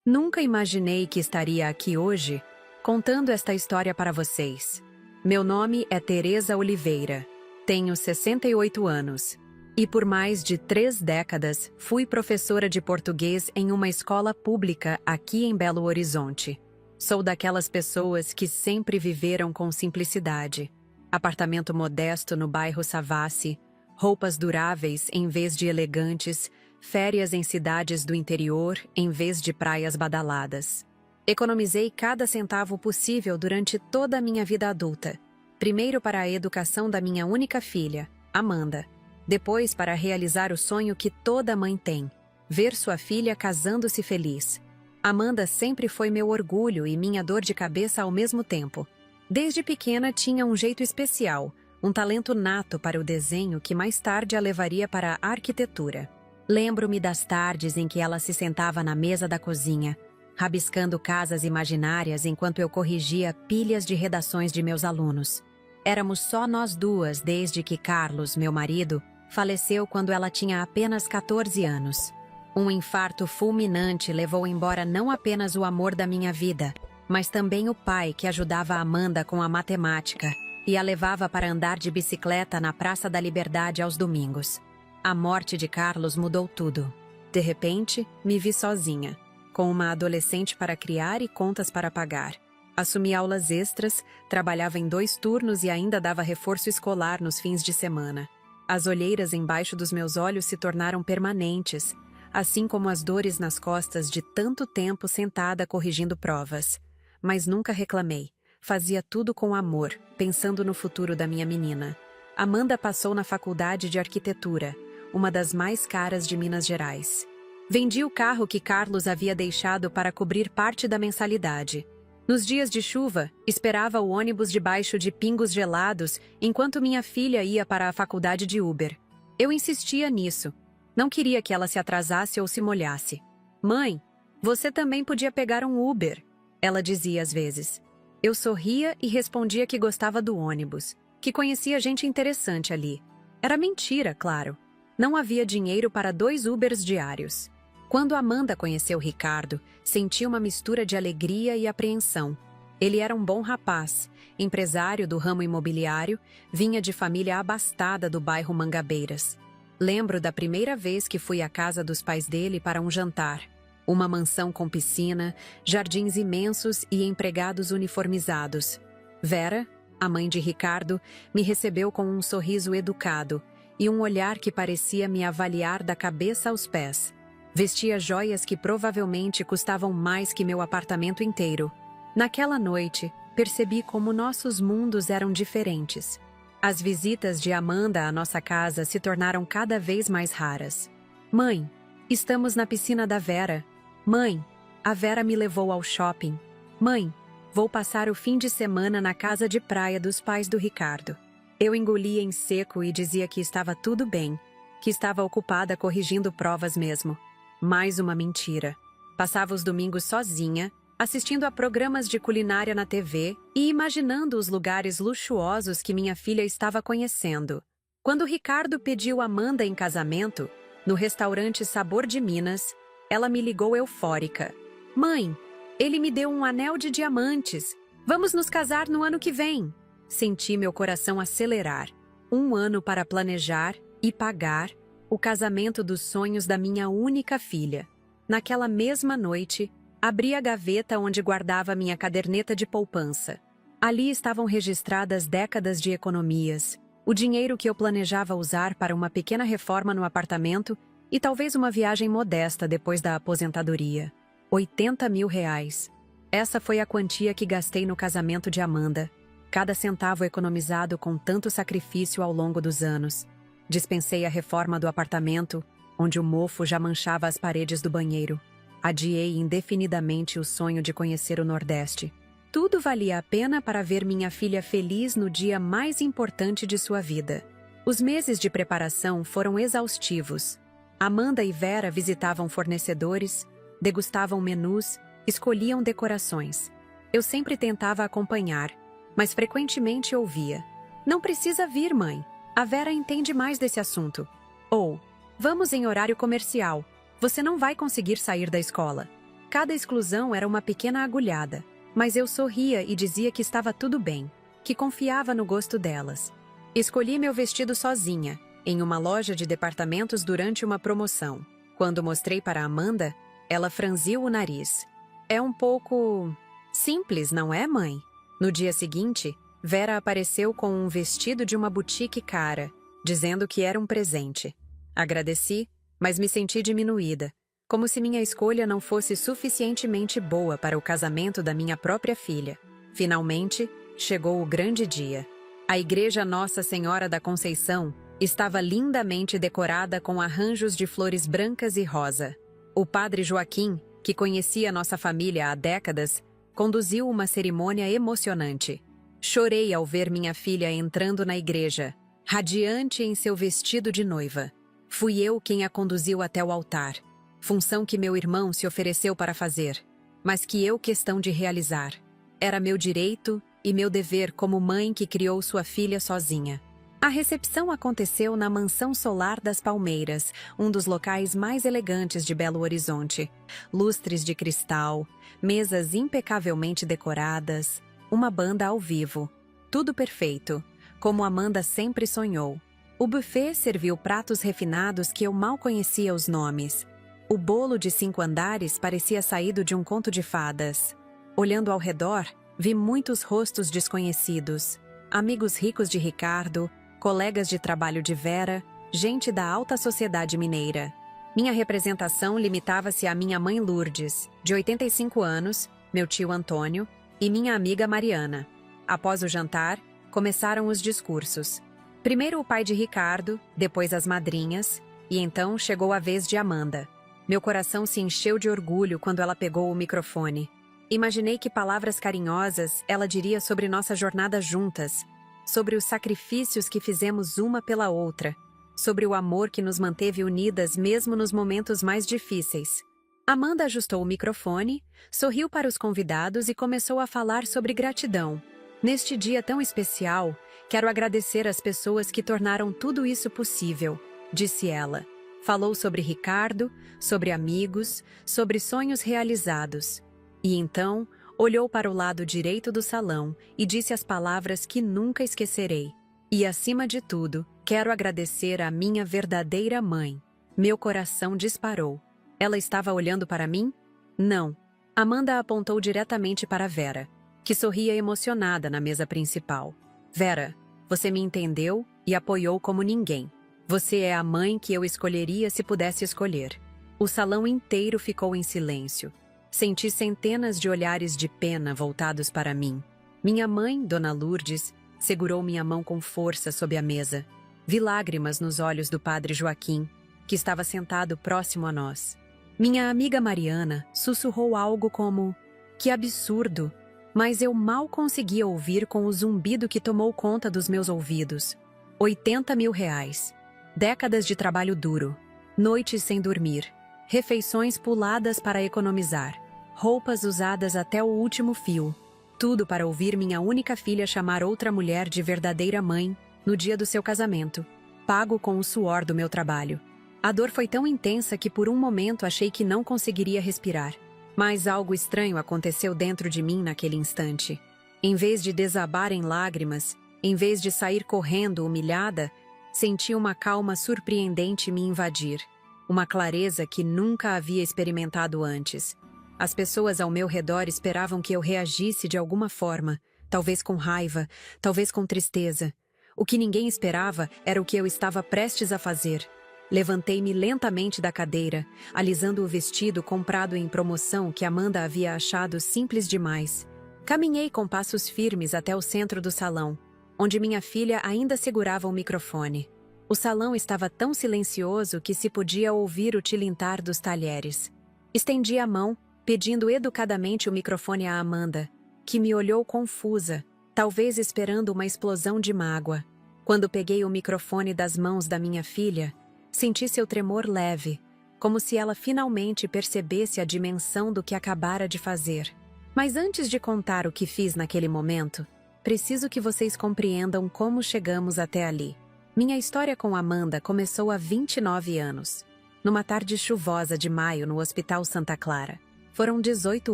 Nunca imaginei que estaria aqui hoje, contando esta história para vocês. Meu nome é Teresa Oliveira, tenho 68 anos e por mais de 3 décadas fui professora de português em uma escola pública aqui em Belo Horizonte. Sou daquelas pessoas que sempre viveram com simplicidade. Apartamento modesto no bairro Savassi, roupas duráveis em vez de elegantes, férias em cidades do interior em vez de praias badaladas. Economizei cada centavo possível durante toda a minha vida adulta. Primeiro para a educação da minha única filha, Amanda. Depois para realizar o sonho que toda mãe tem, ver sua filha casando-se feliz. Amanda sempre foi meu orgulho e minha dor de cabeça ao mesmo tempo. Desde pequena tinha um jeito especial, um talento nato para o desenho que mais tarde a levaria para a arquitetura. Lembro-me das tardes em que ela se sentava na mesa da cozinha, rabiscando casas imaginárias enquanto eu corrigia pilhas de redações de meus alunos. Éramos só nós duas desde que Carlos, meu marido, faleceu quando ela tinha apenas 14 anos. Um infarto fulminante levou embora não apenas o amor da minha vida, mas também o pai que ajudava a Amanda com a matemática e a levava para andar de bicicleta na Praça da Liberdade aos domingos. A morte de Carlos mudou tudo. De repente, me vi sozinha, com uma adolescente para criar e contas para pagar. Assumi aulas extras, trabalhava em 2 turnos e ainda dava reforço escolar nos fins de semana. As olheiras embaixo dos meus olhos se tornaram permanentes, assim como as dores nas costas de tanto tempo sentada corrigindo provas. Mas nunca reclamei. Fazia tudo com amor, pensando no futuro da minha menina. Amanda passou na faculdade de arquitetura, uma das mais caras de Minas Gerais. Vendi o carro que Carlos havia deixado para cobrir parte da mensalidade. Nos dias de chuva, esperava o ônibus debaixo de pingos gelados enquanto minha filha ia para a faculdade de Uber. Eu insistia nisso. Não queria que ela se atrasasse ou se molhasse. "Mãe, você também podia pegar um Uber", ela dizia às vezes. Eu sorria e respondia que gostava do ônibus, que conhecia gente interessante ali. Era mentira, claro. Não havia dinheiro para 2 Ubers diários. Quando Amanda conheceu Ricardo, senti uma mistura de alegria e apreensão. Ele era um bom rapaz, empresário do ramo imobiliário, vinha de família abastada do bairro Mangabeiras. Lembro da primeira vez que fui à casa dos pais dele para um jantar. Uma mansão com piscina, jardins imensos e empregados uniformizados. Vera, a mãe de Ricardo, me recebeu com um sorriso educado e um olhar que parecia me avaliar da cabeça aos pés. Vestia joias que provavelmente custavam mais que meu apartamento inteiro. Naquela noite, percebi como nossos mundos eram diferentes. As visitas de Amanda à nossa casa se tornaram cada vez mais raras. "Mãe, estamos na piscina da Vera. Mãe, a Vera me levou ao shopping. Mãe, vou passar o fim de semana na casa de praia dos pais do Ricardo." Eu engolia em seco e dizia que estava tudo bem, que estava ocupada corrigindo provas mesmo. Mais uma mentira. Passava os domingos sozinha, assistindo a programas de culinária na TV e imaginando os lugares luxuosos que minha filha estava conhecendo. Quando Ricardo pediu Amanda em casamento, no restaurante Sabor de Minas, ela me ligou eufórica. "Mãe, ele me deu um anel de diamantes. Vamos nos casar no ano que vem." Senti meu coração acelerar. 1 ano para planejar e pagar o casamento dos sonhos da minha única filha. Naquela mesma noite, abri a gaveta onde guardava minha caderneta de poupança. Ali estavam registradas décadas de economias, o dinheiro que eu planejava usar para uma pequena reforma no apartamento e talvez uma viagem modesta depois da aposentadoria. 80 mil reais. Essa foi a quantia que gastei no casamento de Amanda. Cada centavo economizado com tanto sacrifício ao longo dos anos. Dispensei a reforma do apartamento, onde o mofo já manchava as paredes do banheiro. Adiei indefinidamente o sonho de conhecer o Nordeste. Tudo valia a pena para ver minha filha feliz no dia mais importante de sua vida. Os meses de preparação foram exaustivos. Amanda e Vera visitavam fornecedores, degustavam menus, escolhiam decorações. Eu sempre tentava acompanhar, mas frequentemente ouvia: "Não precisa vir, mãe. A Vera entende mais desse assunto." Ou: "Vamos em horário comercial. Você não vai conseguir sair da escola." Cada exclusão era uma pequena agulhada, mas eu sorria e dizia que estava tudo bem, que confiava no gosto delas. Escolhi meu vestido sozinha, em uma loja de departamentos durante uma promoção. Quando mostrei para Amanda, ela franziu o nariz. É um pouco simples, não é, mãe? No dia seguinte, Vera apareceu com um vestido de uma boutique cara, dizendo que era um presente. Agradeci, mas me senti diminuída, como se minha escolha não fosse suficientemente boa para o casamento da minha própria filha. Finalmente, chegou o grande dia. A igreja Nossa Senhora da Conceição estava lindamente decorada com arranjos de flores brancas e rosa. O padre Joaquim, que conhecia nossa família há décadas, conduziu uma cerimônia emocionante. Chorei ao ver minha filha entrando na igreja, radiante em seu vestido de noiva. Fui eu quem a conduziu até o altar, função que meu irmão se ofereceu para fazer, mas que eu questão de realizar. Era meu direito e meu dever como mãe que criou sua filha sozinha. A recepção aconteceu na Mansão Solar das Palmeiras, um dos locais mais elegantes de Belo Horizonte. Lustres de cristal, mesas impecavelmente decoradas, uma banda ao vivo. Tudo perfeito, como Amanda sempre sonhou. O buffet serviu pratos refinados que eu mal conhecia os nomes. O bolo de 5 andares parecia saído de um conto de fadas. Olhando ao redor, vi muitos rostos desconhecidos. Amigos ricos de Ricardo, colegas de trabalho de Vera, gente da alta sociedade mineira. Minha representação limitava-se à minha mãe Lourdes, de 85 anos, meu tio Antônio e minha amiga Mariana. Após o jantar, começaram os discursos. Primeiro o pai de Ricardo, depois as madrinhas, e então chegou a vez de Amanda. Meu coração se encheu de orgulho quando ela pegou o microfone. Imaginei que palavras carinhosas ela diria sobre nossa jornada juntas, sobre os sacrifícios que fizemos uma pela outra, sobre o amor que nos manteve unidas mesmo nos momentos mais difíceis. Amanda ajustou o microfone, sorriu para os convidados e começou a falar sobre gratidão. Neste dia tão especial, quero agradecer às pessoas que tornaram tudo isso possível, disse ela. Falou sobre Ricardo, sobre amigos, sobre sonhos realizados. E então, olhou para o lado direito do salão e disse as palavras que nunca esquecerei. E, acima de tudo, quero agradecer à minha verdadeira mãe. Meu coração disparou. Ela estava olhando para mim? Não. Amanda apontou diretamente para Vera, que sorria emocionada na mesa principal. Vera, você me entendeu e apoiou como ninguém. Você é a mãe que eu escolheria se pudesse escolher. O salão inteiro ficou em silêncio. Senti centenas de olhares de pena voltados para mim. Minha mãe, Dona Lourdes, segurou minha mão com força sob a mesa. Vi lágrimas nos olhos do padre Joaquim, que estava sentado próximo a nós. Minha amiga Mariana sussurrou algo como: "Que absurdo!", mas eu mal conseguia ouvir com o zumbido que tomou conta dos meus ouvidos. 80 mil reais. Décadas de trabalho duro. Noites sem dormir. Refeições puladas para economizar. Roupas usadas até o último fio. Tudo para ouvir minha única filha chamar outra mulher de verdadeira mãe no dia do seu casamento. Pago com o suor do meu trabalho. A dor foi tão intensa que por um momento achei que não conseguiria respirar. Mas algo estranho aconteceu dentro de mim naquele instante. Em vez de desabar em lágrimas, em vez de sair correndo humilhada, senti uma calma surpreendente me invadir. Uma clareza que nunca havia experimentado antes. As pessoas ao meu redor esperavam que eu reagisse de alguma forma, talvez com raiva, talvez com tristeza. O que ninguém esperava era o que eu estava prestes a fazer. Levantei-me lentamente da cadeira, alisando o vestido comprado em promoção que Amanda havia achado simples demais. Caminhei com passos firmes até o centro do salão, onde minha filha ainda segurava o microfone. O salão estava tão silencioso que se podia ouvir o tilintar dos talheres. Estendi a mão, pedindo educadamente o microfone a Amanda, que me olhou confusa, talvez esperando uma explosão de mágoa. Quando peguei o microfone das mãos da minha filha, senti seu tremor leve, como se ela finalmente percebesse a dimensão do que acabara de fazer. Mas antes de contar o que fiz naquele momento, preciso que vocês compreendam como chegamos até ali. Minha história com Amanda começou há 29 anos, numa tarde chuvosa de maio no Hospital Santa Clara. Foram 18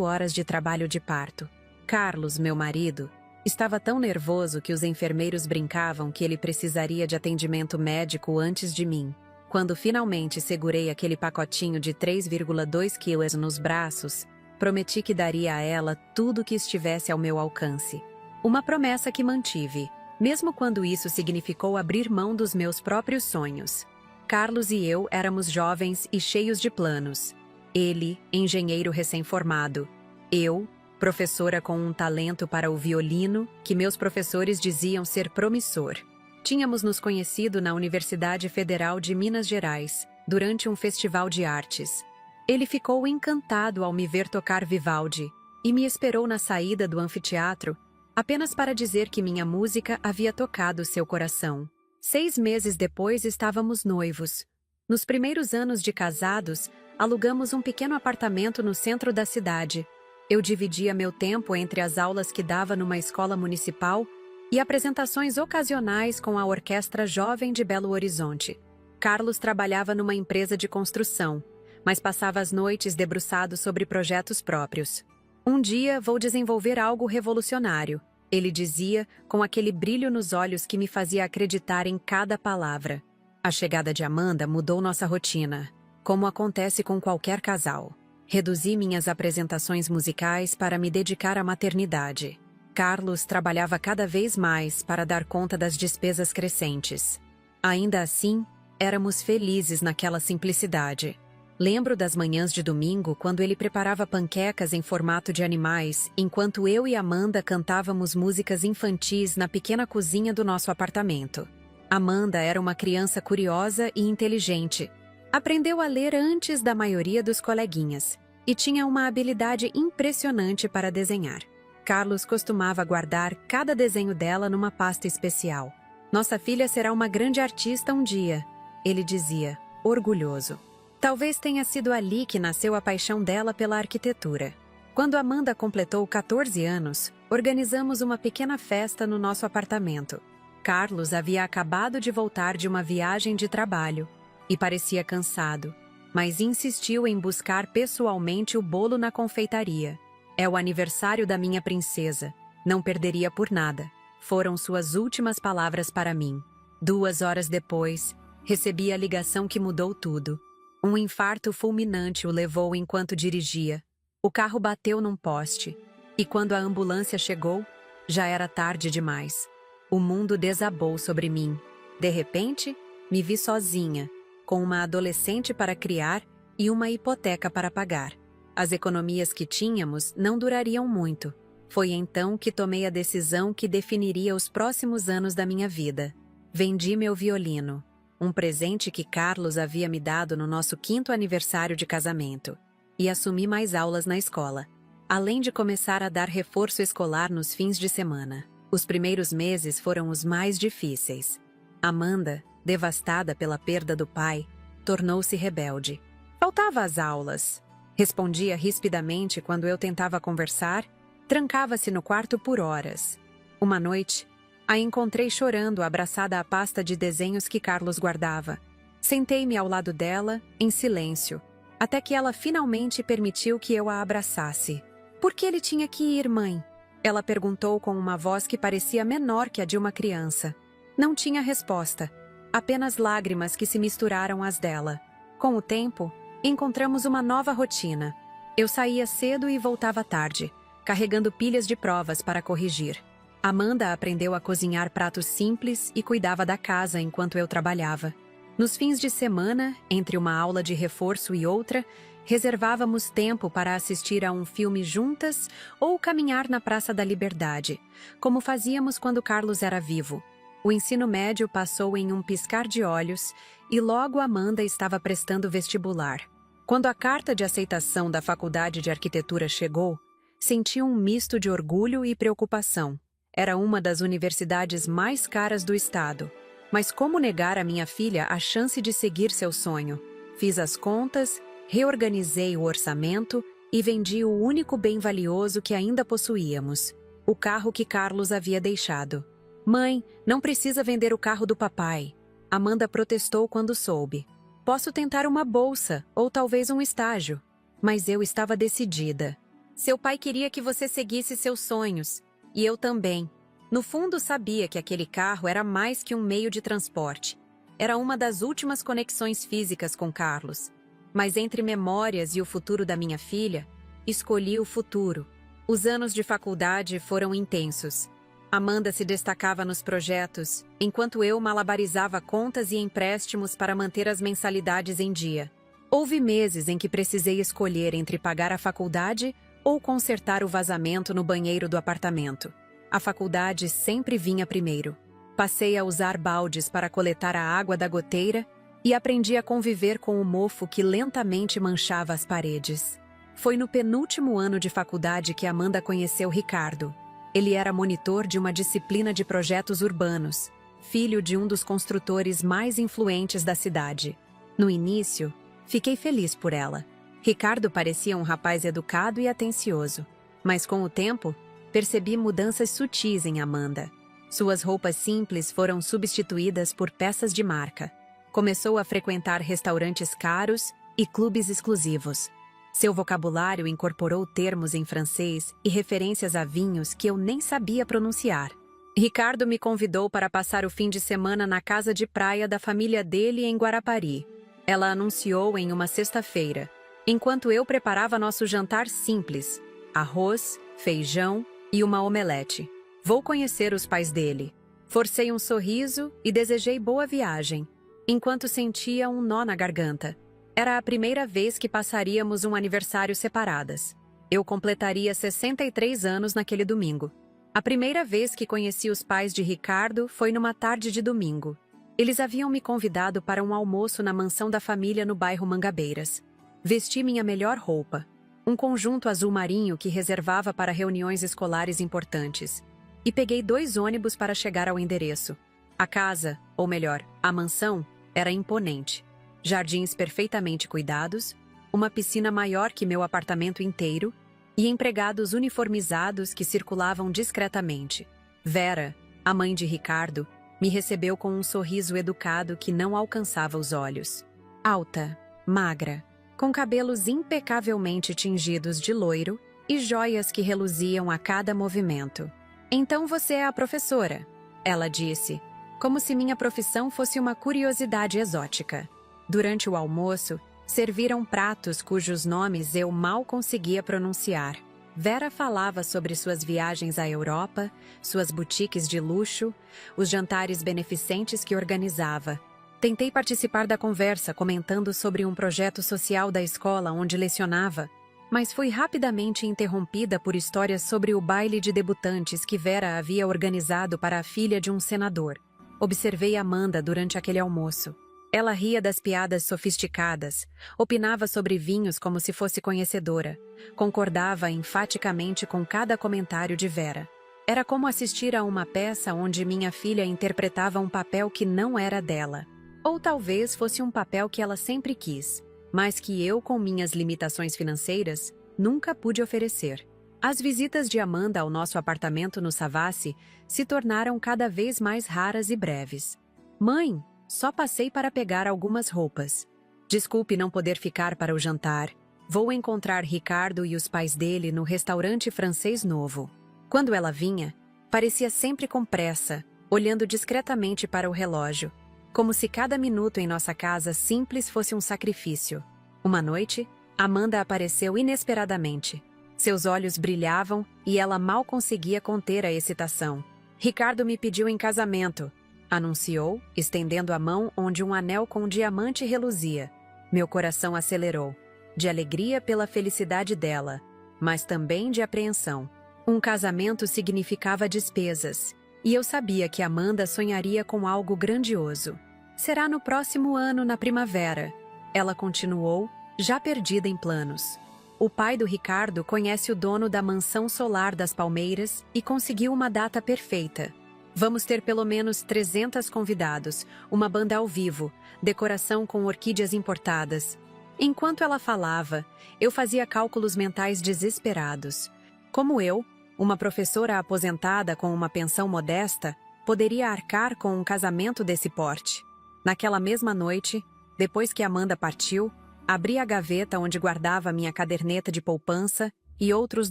horas de trabalho de parto. Carlos, meu marido, estava tão nervoso que os enfermeiros brincavam que ele precisaria de atendimento médico antes de mim. Quando finalmente segurei aquele pacotinho de 3,2 quilos nos braços, prometi que daria a ela tudo que estivesse ao meu alcance. Uma promessa que mantive, mesmo quando isso significou abrir mão dos meus próprios sonhos. Carlos e eu éramos jovens e cheios de planos. Ele, engenheiro recém-formado. Eu, professora com um talento para o violino que meus professores diziam ser promissor. Tínhamos nos conhecido na Universidade Federal de Minas Gerais, durante um festival de artes. Ele ficou encantado ao me ver tocar Vivaldi e me esperou na saída do anfiteatro apenas para dizer que minha música havia tocado seu coração. 6 meses depois estávamos noivos. Nos primeiros anos de casados, alugamos um pequeno apartamento no centro da cidade. Eu dividia meu tempo entre as aulas que dava numa escola municipal e apresentações ocasionais com a Orquestra Jovem de Belo Horizonte. Carlos trabalhava numa empresa de construção, mas passava as noites debruçado sobre projetos próprios. Um dia vou desenvolver algo revolucionário, ele dizia, com aquele brilho nos olhos que me fazia acreditar em cada palavra. A chegada de Amanda mudou nossa rotina, como acontece com qualquer casal. Reduzi minhas apresentações musicais para me dedicar à maternidade. Carlos trabalhava cada vez mais para dar conta das despesas crescentes. Ainda assim, éramos felizes naquela simplicidade. Lembro das manhãs de domingo quando ele preparava panquecas em formato de animais, enquanto eu e Amanda cantávamos músicas infantis na pequena cozinha do nosso apartamento. Amanda era uma criança curiosa e inteligente. Aprendeu a ler antes da maioria dos coleguinhas e tinha uma habilidade impressionante para desenhar. Carlos costumava guardar cada desenho dela numa pasta especial. Nossa filha será uma grande artista um dia, ele dizia, orgulhoso. Talvez tenha sido ali que nasceu a paixão dela pela arquitetura. Quando Amanda completou 14 anos, organizamos uma pequena festa no nosso apartamento. Carlos havia acabado de voltar de uma viagem de trabalho e parecia cansado, mas insistiu em buscar pessoalmente o bolo na confeitaria. É o aniversário da minha princesa. Não perderia por nada. Foram suas últimas palavras para mim. 2 horas depois, recebi a ligação que mudou tudo. Um infarto fulminante o levou enquanto dirigia. O carro bateu num poste. E quando a ambulância chegou, já era tarde demais. O mundo desabou sobre mim. De repente, me vi sozinha, com uma adolescente para criar e uma hipoteca para pagar. As economias que tínhamos não durariam muito. Foi então que tomei a decisão que definiria os próximos anos da minha vida. Vendi meu violino, um presente que Carlos havia me dado no nosso 5º aniversário de casamento, e assumi mais aulas na escola, além de começar a dar reforço escolar nos fins de semana. Os primeiros meses foram os mais difíceis. Amanda, devastada pela perda do pai, tornou-se rebelde. Faltava às aulas. Respondia rispidamente quando eu tentava conversar, trancava-se no quarto por horas. Uma noite, a encontrei chorando abraçada à pasta de desenhos que Carlos guardava. Sentei-me ao lado dela, em silêncio, até que ela finalmente permitiu que eu a abraçasse. Por que ele tinha que ir, mãe? Ela perguntou com uma voz que parecia menor que a de uma criança. Não tinha resposta, apenas lágrimas que se misturaram às dela. Com o tempo, encontramos uma nova rotina. Eu saía cedo e voltava tarde, carregando pilhas de provas para corrigir. Amanda aprendeu a cozinhar pratos simples e cuidava da casa enquanto eu trabalhava. Nos fins de semana, entre uma aula de reforço e outra, reservávamos tempo para assistir a um filme juntas ou caminhar na Praça da Liberdade, como fazíamos quando Carlos era vivo. O ensino médio passou em um piscar de olhos e logo Amanda estava prestando vestibular. Quando a carta de aceitação da Faculdade de Arquitetura chegou, senti um misto de orgulho e preocupação. Era uma das universidades mais caras do estado. Mas como negar à minha filha a chance de seguir seu sonho? Fiz as contas, reorganizei o orçamento e vendi o único bem valioso que ainda possuíamos, o carro que Carlos havia deixado. Mãe, não precisa vender o carro do papai. Amanda protestou quando soube. Posso tentar uma bolsa ou talvez um estágio. Mas eu estava decidida. Seu pai queria que você seguisse seus sonhos, e eu também. No fundo, sabia que aquele carro era mais que um meio de transporte. Era uma das últimas conexões físicas com Carlos. Mas entre memórias e o futuro da minha filha, escolhi o futuro. Os anos de faculdade foram intensos. Amanda se destacava nos projetos, enquanto eu malabarizava contas e empréstimos para manter as mensalidades em dia. Houve meses em que precisei escolher entre pagar a faculdade ou consertar o vazamento no banheiro do apartamento. A faculdade sempre vinha primeiro. Passei a usar baldes para coletar a água da goteira e aprendi a conviver com o mofo que lentamente manchava as paredes. Foi no penúltimo ano de faculdade que Amanda conheceu Ricardo. Ele era monitor de uma disciplina de projetos urbanos, filho de um dos construtores mais influentes da cidade. No início, fiquei feliz por ela. Ricardo parecia um rapaz educado e atencioso, mas com o tempo, percebi mudanças sutis em Amanda. Suas roupas simples foram substituídas por peças de marca. Começou a frequentar restaurantes caros e clubes exclusivos. Seu vocabulário incorporou termos em francês e referências a vinhos que eu nem sabia pronunciar. Ricardo me convidou para passar o fim de semana na casa de praia da família dele em Guarapari. Ela anunciou em uma sexta-feira, enquanto eu preparava nosso jantar simples: arroz, feijão e uma omelete. Vou conhecer os pais dele. Forcei um sorriso e desejei boa viagem, enquanto sentia um nó na garganta. Era a primeira vez que passaríamos um aniversário separadas. Eu completaria 63 anos naquele domingo. A primeira vez que conheci os pais de Ricardo foi numa tarde de domingo. Eles haviam me convidado para um almoço na mansão da família no bairro Mangabeiras. Vesti minha melhor roupa, um conjunto azul marinho que reservava para reuniões escolares importantes, e peguei 2 ônibus para chegar ao endereço. A casa, ou melhor, a mansão, era imponente. Jardins perfeitamente cuidados, uma piscina maior que meu apartamento inteiro e empregados uniformizados que circulavam discretamente. Vera, a mãe de Ricardo, me recebeu com um sorriso educado que não alcançava os olhos. Alta, magra, com cabelos impecavelmente tingidos de loiro e joias que reluziam a cada movimento. "Então você é a professora", ela disse, como se minha profissão fosse uma curiosidade exótica. Durante o almoço, serviram pratos cujos nomes eu mal conseguia pronunciar. Vera falava sobre suas viagens à Europa, suas boutiques de luxo, os jantares beneficentes que organizava. Tentei participar da conversa comentando sobre um projeto social da escola onde lecionava, mas fui rapidamente interrompida por histórias sobre o baile de debutantes que Vera havia organizado para a filha de um senador. Observei Amanda durante aquele almoço. Ela ria das piadas sofisticadas, opinava sobre vinhos como se fosse conhecedora, concordava enfaticamente com cada comentário de Vera. Era como assistir a uma peça onde minha filha interpretava um papel que não era dela. Ou talvez fosse um papel que ela sempre quis, mas que eu, com minhas limitações financeiras, nunca pude oferecer. As visitas de Amanda ao nosso apartamento no Savassi se tornaram cada vez mais raras e breves. "Mãe, só passei para pegar algumas roupas. Desculpe não poder ficar para o jantar. Vou encontrar Ricardo e os pais dele no restaurante francês novo." Quando ela vinha, parecia sempre com pressa, olhando discretamente para o relógio, como se cada minuto em nossa casa simples fosse um sacrifício. Uma noite, Amanda apareceu inesperadamente. Seus olhos brilhavam e ela mal conseguia conter a excitação. "Ricardo me pediu em casamento", anunciou, estendendo a mão onde um anel com diamante reluzia. Meu coração acelerou, de alegria pela felicidade dela, mas também de apreensão. Um casamento significava despesas, e eu sabia que Amanda sonharia com algo grandioso. "Será no próximo ano, na primavera", ela continuou, já perdida em planos. O pai do Ricardo conhece o dono da mansão solar das Palmeiras e conseguiu uma data perfeita. "Vamos ter pelo menos 300 convidados, uma banda ao vivo, decoração com orquídeas importadas." Enquanto ela falava, eu fazia cálculos mentais desesperados. Como eu, uma professora aposentada com uma pensão modesta, poderia arcar com um casamento desse porte? Naquela mesma noite, depois que Amanda partiu, Abri a gaveta onde guardava minha caderneta de poupança e outros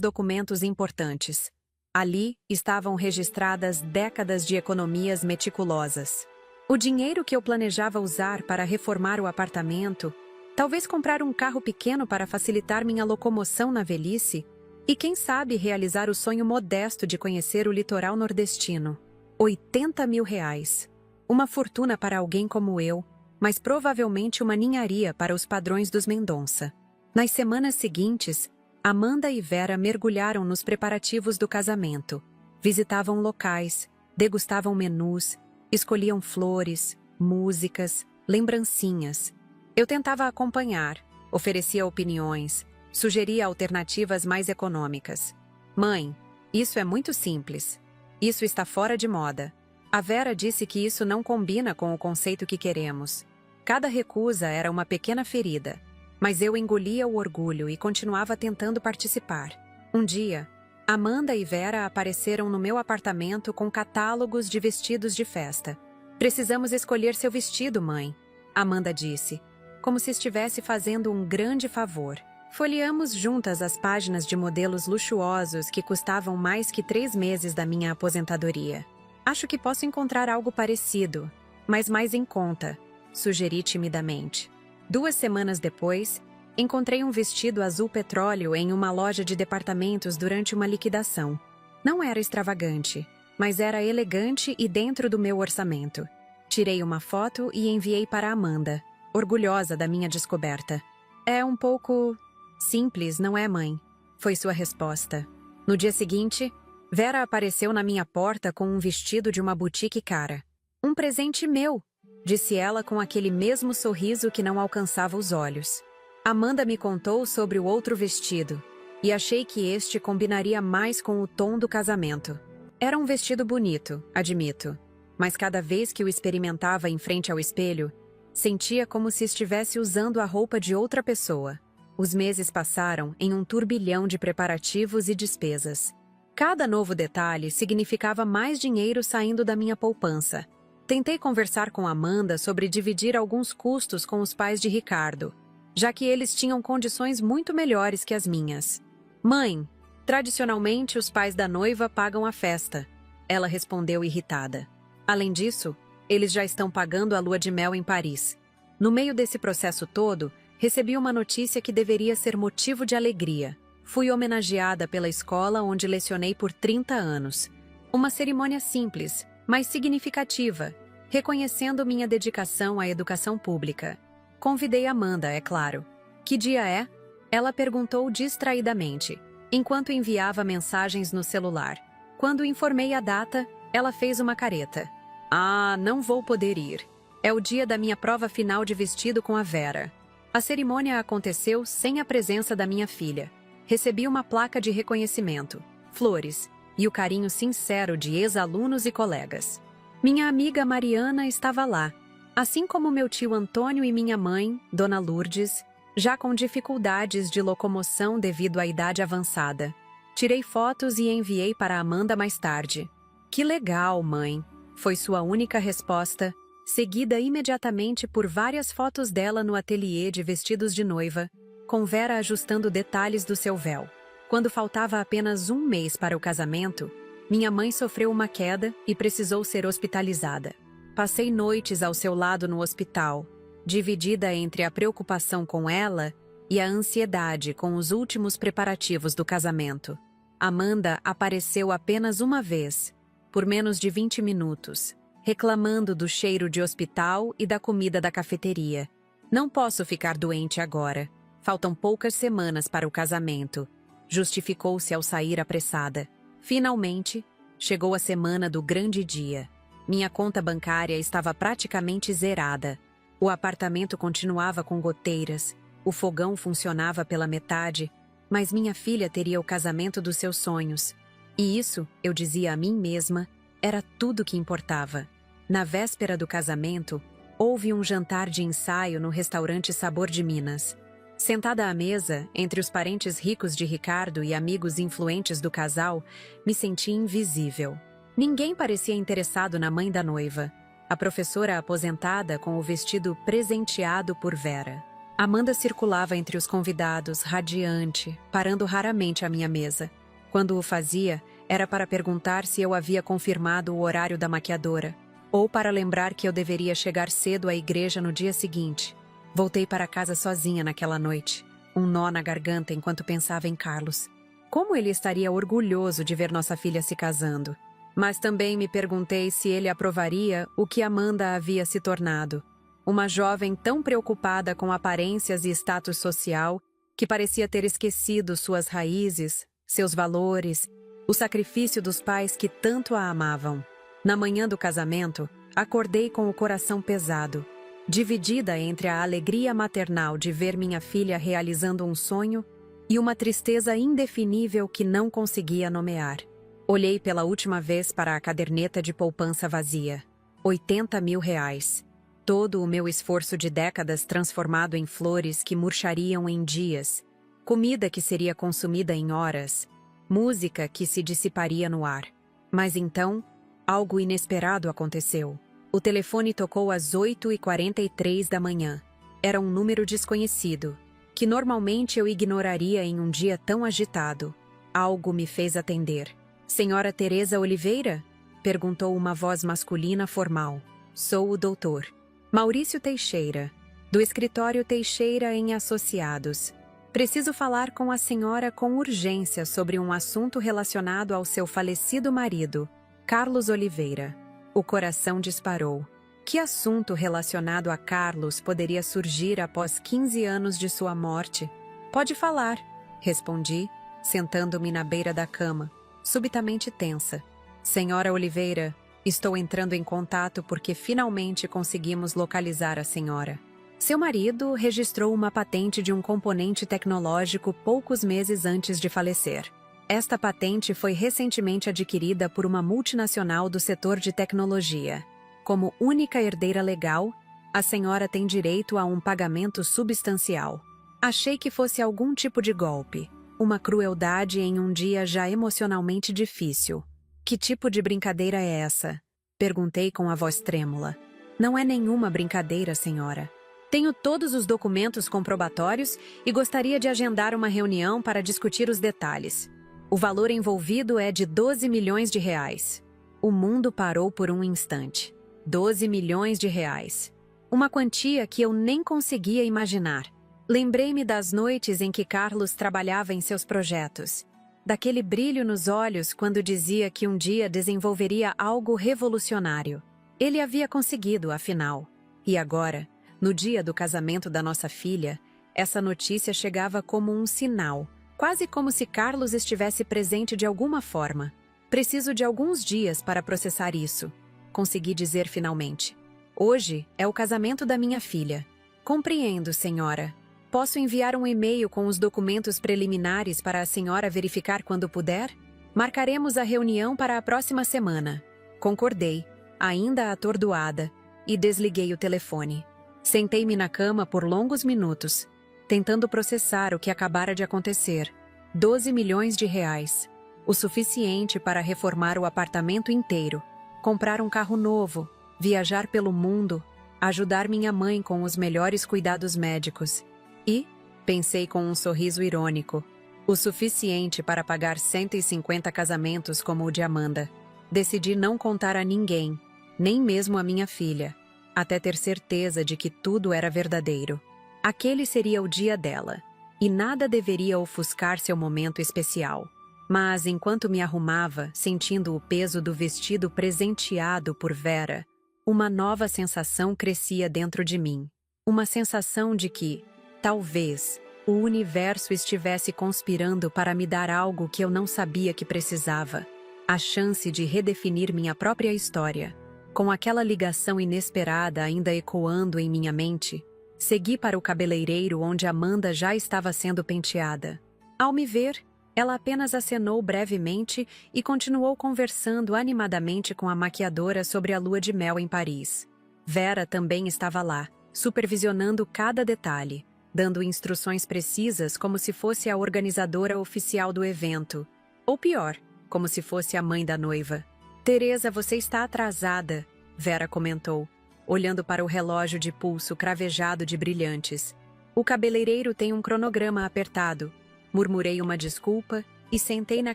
documentos importantes. Ali estavam registradas décadas de economias meticulosas. O dinheiro que eu planejava usar para reformar o apartamento, talvez comprar um carro pequeno para facilitar minha locomoção na velhice, e quem sabe realizar o sonho modesto de conhecer o litoral nordestino. 80 mil reais. Uma fortuna para alguém como eu, mas provavelmente uma ninharia para os padrões dos Mendonça. Nas semanas seguintes, Amanda e Vera mergulharam nos preparativos do casamento. Visitavam locais, degustavam menus, escolhiam flores, músicas, lembrancinhas. Eu tentava acompanhar, oferecia opiniões, sugeria alternativas mais econômicas. Mãe, isso é muito simples. Isso está fora de moda. A Vera disse que isso não combina com o conceito que queremos. Cada recusa era uma pequena ferida, mas eu engolia o orgulho e continuava tentando participar. Um dia, Amanda e Vera apareceram no meu apartamento com catálogos de vestidos de festa. Precisamos escolher seu vestido, mãe, Amanda disse, como se estivesse fazendo um grande favor. Folheamos juntas as páginas de modelos luxuosos que custavam mais que 3 meses da minha aposentadoria. Acho que posso encontrar algo parecido, mas mais em conta, sugeri timidamente. 2 semanas depois, encontrei um vestido azul petróleo em uma loja de departamentos durante uma liquidação. Não era extravagante, mas era elegante e dentro do meu orçamento. Tirei uma foto e enviei para Amanda, orgulhosa da minha descoberta. É um pouco simples, não é, mãe? Foi sua resposta. No dia seguinte, Vera apareceu na minha porta com um vestido de uma boutique cara. Um presente meu, disse ela com aquele mesmo sorriso que não alcançava os olhos. Amanda me contou sobre o outro vestido, e achei que este combinaria mais com o tom do casamento. Era um vestido bonito, admito, mas cada vez que o experimentava em frente ao espelho, sentia como se estivesse usando a roupa de outra pessoa. Os meses passaram em um turbilhão de preparativos e despesas. Cada novo detalhe significava mais dinheiro saindo da minha poupança. Tentei conversar com Amanda sobre dividir alguns custos com os pais de Ricardo, já que eles tinham condições muito melhores que as minhas. Mãe, tradicionalmente os pais da noiva pagam a festa, ela respondeu irritada. Além disso, eles já estão pagando a lua de mel em Paris. No meio desse processo todo, recebi uma notícia que deveria ser motivo de alegria. Fui homenageada pela escola onde lecionei por 30 anos. Uma cerimônia simples, mas significativa, reconhecendo minha dedicação à educação pública. Convidei Amanda, é claro. Que dia é? Ela perguntou distraidamente, enquanto enviava mensagens no celular. Quando informei a data, ela fez uma careta. Ah, não vou poder ir. É o dia da minha prova final de vestido com a Vera. A cerimônia aconteceu sem a presença da minha filha. Recebi uma placa de reconhecimento, flores e o carinho sincero de ex-alunos e colegas. Minha amiga Mariana estava lá, assim como meu tio Antônio e minha mãe, Dona Lourdes, já com dificuldades de locomoção devido à idade avançada. Tirei fotos e enviei para Amanda mais tarde. Que legal, mãe, foi sua única resposta, seguida imediatamente por várias fotos dela no ateliê de vestidos de noiva, com Vera ajustando detalhes do seu véu. Quando faltava apenas 1 mês para o casamento, minha mãe sofreu uma queda e precisou ser hospitalizada. Passei noites ao seu lado no hospital, dividida entre a preocupação com ela e a ansiedade com os últimos preparativos do casamento. Amanda apareceu apenas uma vez, por menos de 20 minutos, reclamando do cheiro de hospital e da comida da cafeteria. Não posso ficar doente agora. Faltam poucas semanas para o casamento, justificou-se ao sair apressada. Finalmente, chegou a semana do grande dia. Minha conta bancária estava praticamente zerada. O apartamento continuava com goteiras, o fogão funcionava pela metade, mas minha filha teria o casamento dos seus sonhos. E isso, eu dizia a mim mesma, era tudo que importava. Na véspera do casamento, houve um jantar de ensaio no restaurante Sabor de Minas. Sentada à mesa, entre os parentes ricos de Ricardo e amigos influentes do casal, me senti invisível. Ninguém parecia interessado na mãe da noiva, a professora aposentada com o vestido presenteado por Vera. Amanda circulava entre os convidados, radiante, parando raramente à minha mesa. Quando o fazia, era para perguntar se eu havia confirmado o horário da maquiadora, ou para lembrar que eu deveria chegar cedo à igreja no dia seguinte. Voltei para casa sozinha naquela noite, um nó na garganta enquanto pensava em Carlos. Como ele estaria orgulhoso de ver nossa filha se casando. Mas também me perguntei se ele aprovaria o que Amanda havia se tornado. Uma jovem tão preocupada com aparências e status social que parecia ter esquecido suas raízes, seus valores, o sacrifício dos pais que tanto a amavam. Na manhã do casamento, acordei com o coração pesado, dividida entre a alegria maternal de ver minha filha realizando um sonho e uma tristeza indefinível que não conseguia nomear. Olhei pela última vez para a caderneta de poupança vazia. 80 mil reais. Todo o meu esforço de décadas transformado em flores que murchariam em dias, comida que seria consumida em horas, música que se dissiparia no ar. Mas então, algo inesperado aconteceu. O telefone tocou às 8h43 da manhã. Era um número desconhecido, que normalmente eu ignoraria em um dia tão agitado. Algo me fez atender. Senhora Teresa Oliveira? Perguntou uma voz masculina formal. Sou o doutor Maurício Teixeira, do escritório Teixeira em Associados. Preciso falar com a senhora com urgência sobre um assunto relacionado ao seu falecido marido, Carlos Oliveira. O coração disparou. Que assunto relacionado a Carlos poderia surgir após 15 anos de sua morte? Pode falar, respondi, sentando-me na beira da cama, subitamente tensa. Senhora Oliveira, estou entrando em contato porque finalmente conseguimos localizar a senhora. Seu marido registrou uma patente de um componente tecnológico poucos meses antes de falecer. Esta patente foi recentemente adquirida por uma multinacional do setor de tecnologia. Como única herdeira legal, a senhora tem direito a um pagamento substancial. Achei que fosse algum tipo de golpe, uma crueldade em um dia já emocionalmente difícil. Que tipo de brincadeira é essa? Perguntei com a voz trêmula. Não é nenhuma brincadeira, senhora. Tenho todos os documentos comprobatórios e gostaria de agendar uma reunião para discutir os detalhes. O valor envolvido é de 12 milhões de reais. O mundo parou por um instante. 12 milhões de reais. Uma quantia que eu nem conseguia imaginar. Lembrei-me das noites em que Carlos trabalhava em seus projetos. Daquele brilho nos olhos quando dizia que um dia desenvolveria algo revolucionário. Ele havia conseguido, afinal. E agora, no dia do casamento da nossa filha, essa notícia chegava como um sinal, quase como se Carlos estivesse presente de alguma forma. Preciso de alguns dias para processar isso. Consegui dizer finalmente. Hoje é o casamento da minha filha. Compreendo, senhora. Posso enviar um e-mail com os documentos preliminares para a senhora verificar quando puder? Marcaremos a reunião para a próxima semana. Concordei, ainda atordoada, e desliguei o telefone. Sentei-me na cama por longos minutos, tentando processar o que acabara de acontecer. 12 milhões de reais. O suficiente para reformar o apartamento inteiro, comprar um carro novo, viajar pelo mundo, ajudar minha mãe com os melhores cuidados médicos. E, pensei com um sorriso irônico, o suficiente para pagar 150 casamentos como o de Amanda. Decidi não contar a ninguém, nem mesmo a minha filha, até ter certeza de que tudo era verdadeiro. Aquele seria o dia dela, e nada deveria ofuscar seu momento especial. Mas enquanto me arrumava, sentindo o peso do vestido presenteado por Vera, uma nova sensação crescia dentro de mim. Uma sensação de que, talvez, o universo estivesse conspirando para me dar algo que eu não sabia que precisava. A chance de redefinir minha própria história. Com aquela ligação inesperada ainda ecoando em minha mente, segui para o cabeleireiro onde Amanda já estava sendo penteada. Ao me ver, ela apenas acenou brevemente e continuou conversando animadamente com a maquiadora sobre a lua de mel em Paris. Vera também estava lá, supervisionando cada detalhe, dando instruções precisas como se fosse a organizadora oficial do evento. Ou pior, como se fosse a mãe da noiva. Teresa, você está atrasada, Vera comentou, olhando para o relógio de pulso cravejado de brilhantes. O cabeleireiro tem um cronograma apertado. Murmurei uma desculpa e sentei na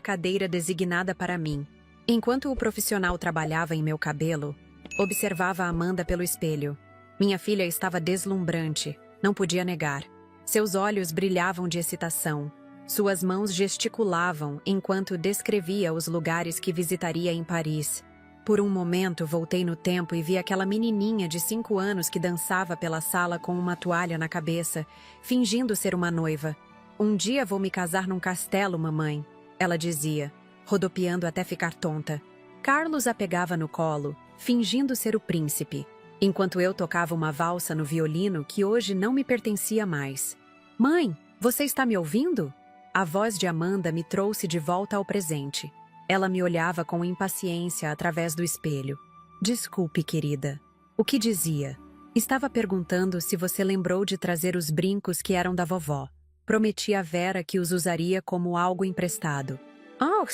cadeira designada para mim. Enquanto o profissional trabalhava em meu cabelo, observava Amanda pelo espelho. Minha filha estava deslumbrante, não podia negar. Seus olhos brilhavam de excitação. Suas mãos gesticulavam enquanto descrevia os lugares que visitaria em Paris. Por um momento voltei no tempo e vi aquela menininha de 5 anos que dançava pela sala com uma toalha na cabeça, fingindo ser uma noiva. "Um dia vou me casar num castelo, mamãe", ela dizia, rodopiando até ficar tonta. Carlos a pegava no colo, fingindo ser o príncipe, enquanto eu tocava uma valsa no violino que hoje não me pertencia mais. "Mãe, você está me ouvindo?" A voz de Amanda me trouxe de volta ao presente. Ela me olhava com impaciência através do espelho. "Desculpe, querida." "O que dizia?" "Estava perguntando se você lembrou de trazer os brincos que eram da vovó. Prometi a Vera que os usaria como algo emprestado." "Oh!"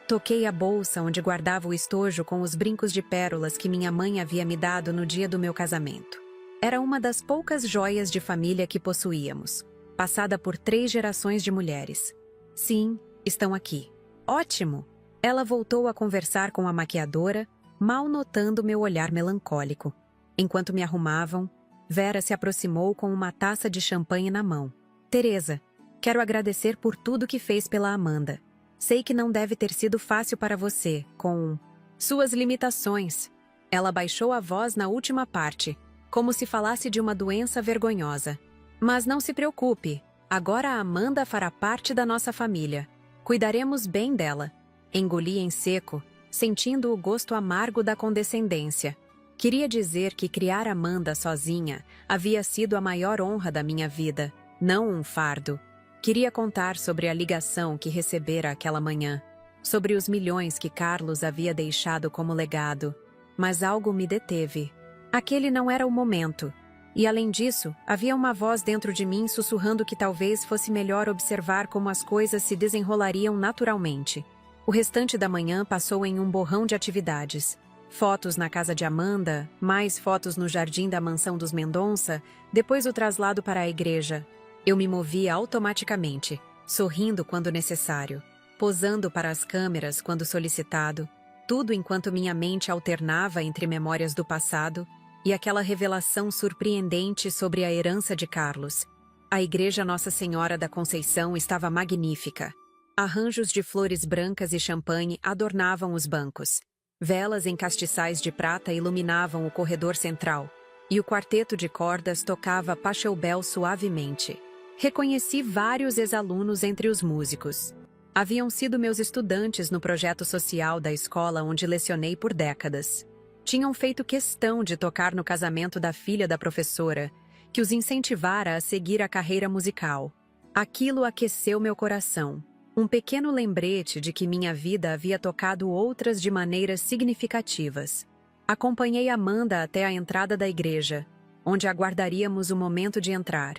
Toquei a bolsa onde guardava o estojo com os brincos de pérolas que minha mãe havia me dado no dia do meu casamento. Era uma das poucas joias de família que possuíamos, passada por 3 gerações de mulheres. "Sim, estão aqui." "Ótimo!" Ela voltou a conversar com a maquiadora, mal notando meu olhar melancólico. Enquanto me arrumavam, Vera se aproximou com uma taça de champanhe na mão. "Teresa, quero agradecer por tudo que fez pela Amanda. Sei que não deve ter sido fácil para você, com suas limitações." Ela baixou a voz na última parte, como se falasse de uma doença vergonhosa. "Mas não se preocupe, agora a Amanda fará parte da nossa família. Cuidaremos bem dela." Engoli em seco, sentindo o gosto amargo da condescendência. Queria dizer que criar Amanda sozinha havia sido a maior honra da minha vida, não um fardo. Queria contar sobre a ligação que recebera aquela manhã, sobre os milhões que Carlos havia deixado como legado, mas algo me deteve. Aquele não era o momento. E além disso, havia uma voz dentro de mim sussurrando que talvez fosse melhor observar como as coisas se desenrolariam naturalmente. O restante da manhã passou em um borrão de atividades. Fotos na casa de Amanda, mais fotos no jardim da mansão dos Mendonça, depois o traslado para a igreja. Eu me movia automaticamente, sorrindo quando necessário, posando para as câmeras quando solicitado, tudo enquanto minha mente alternava entre memórias do passado e aquela revelação surpreendente sobre a herança de Carlos. A igreja Nossa Senhora da Conceição estava magnífica. Arranjos de flores brancas e champanhe adornavam os bancos. Velas em castiçais de prata iluminavam o corredor central, e o quarteto de cordas tocava Pachelbel suavemente. Reconheci vários ex-alunos entre os músicos. Haviam sido meus estudantes no projeto social da escola onde lecionei por décadas. Tinham feito questão de tocar no casamento da filha da professora, que os incentivara a seguir a carreira musical. Aquilo aqueceu meu coração. Um pequeno lembrete de que minha vida havia tocado outras de maneiras significativas. Acompanhei Amanda até a entrada da igreja, onde aguardaríamos o momento de entrar.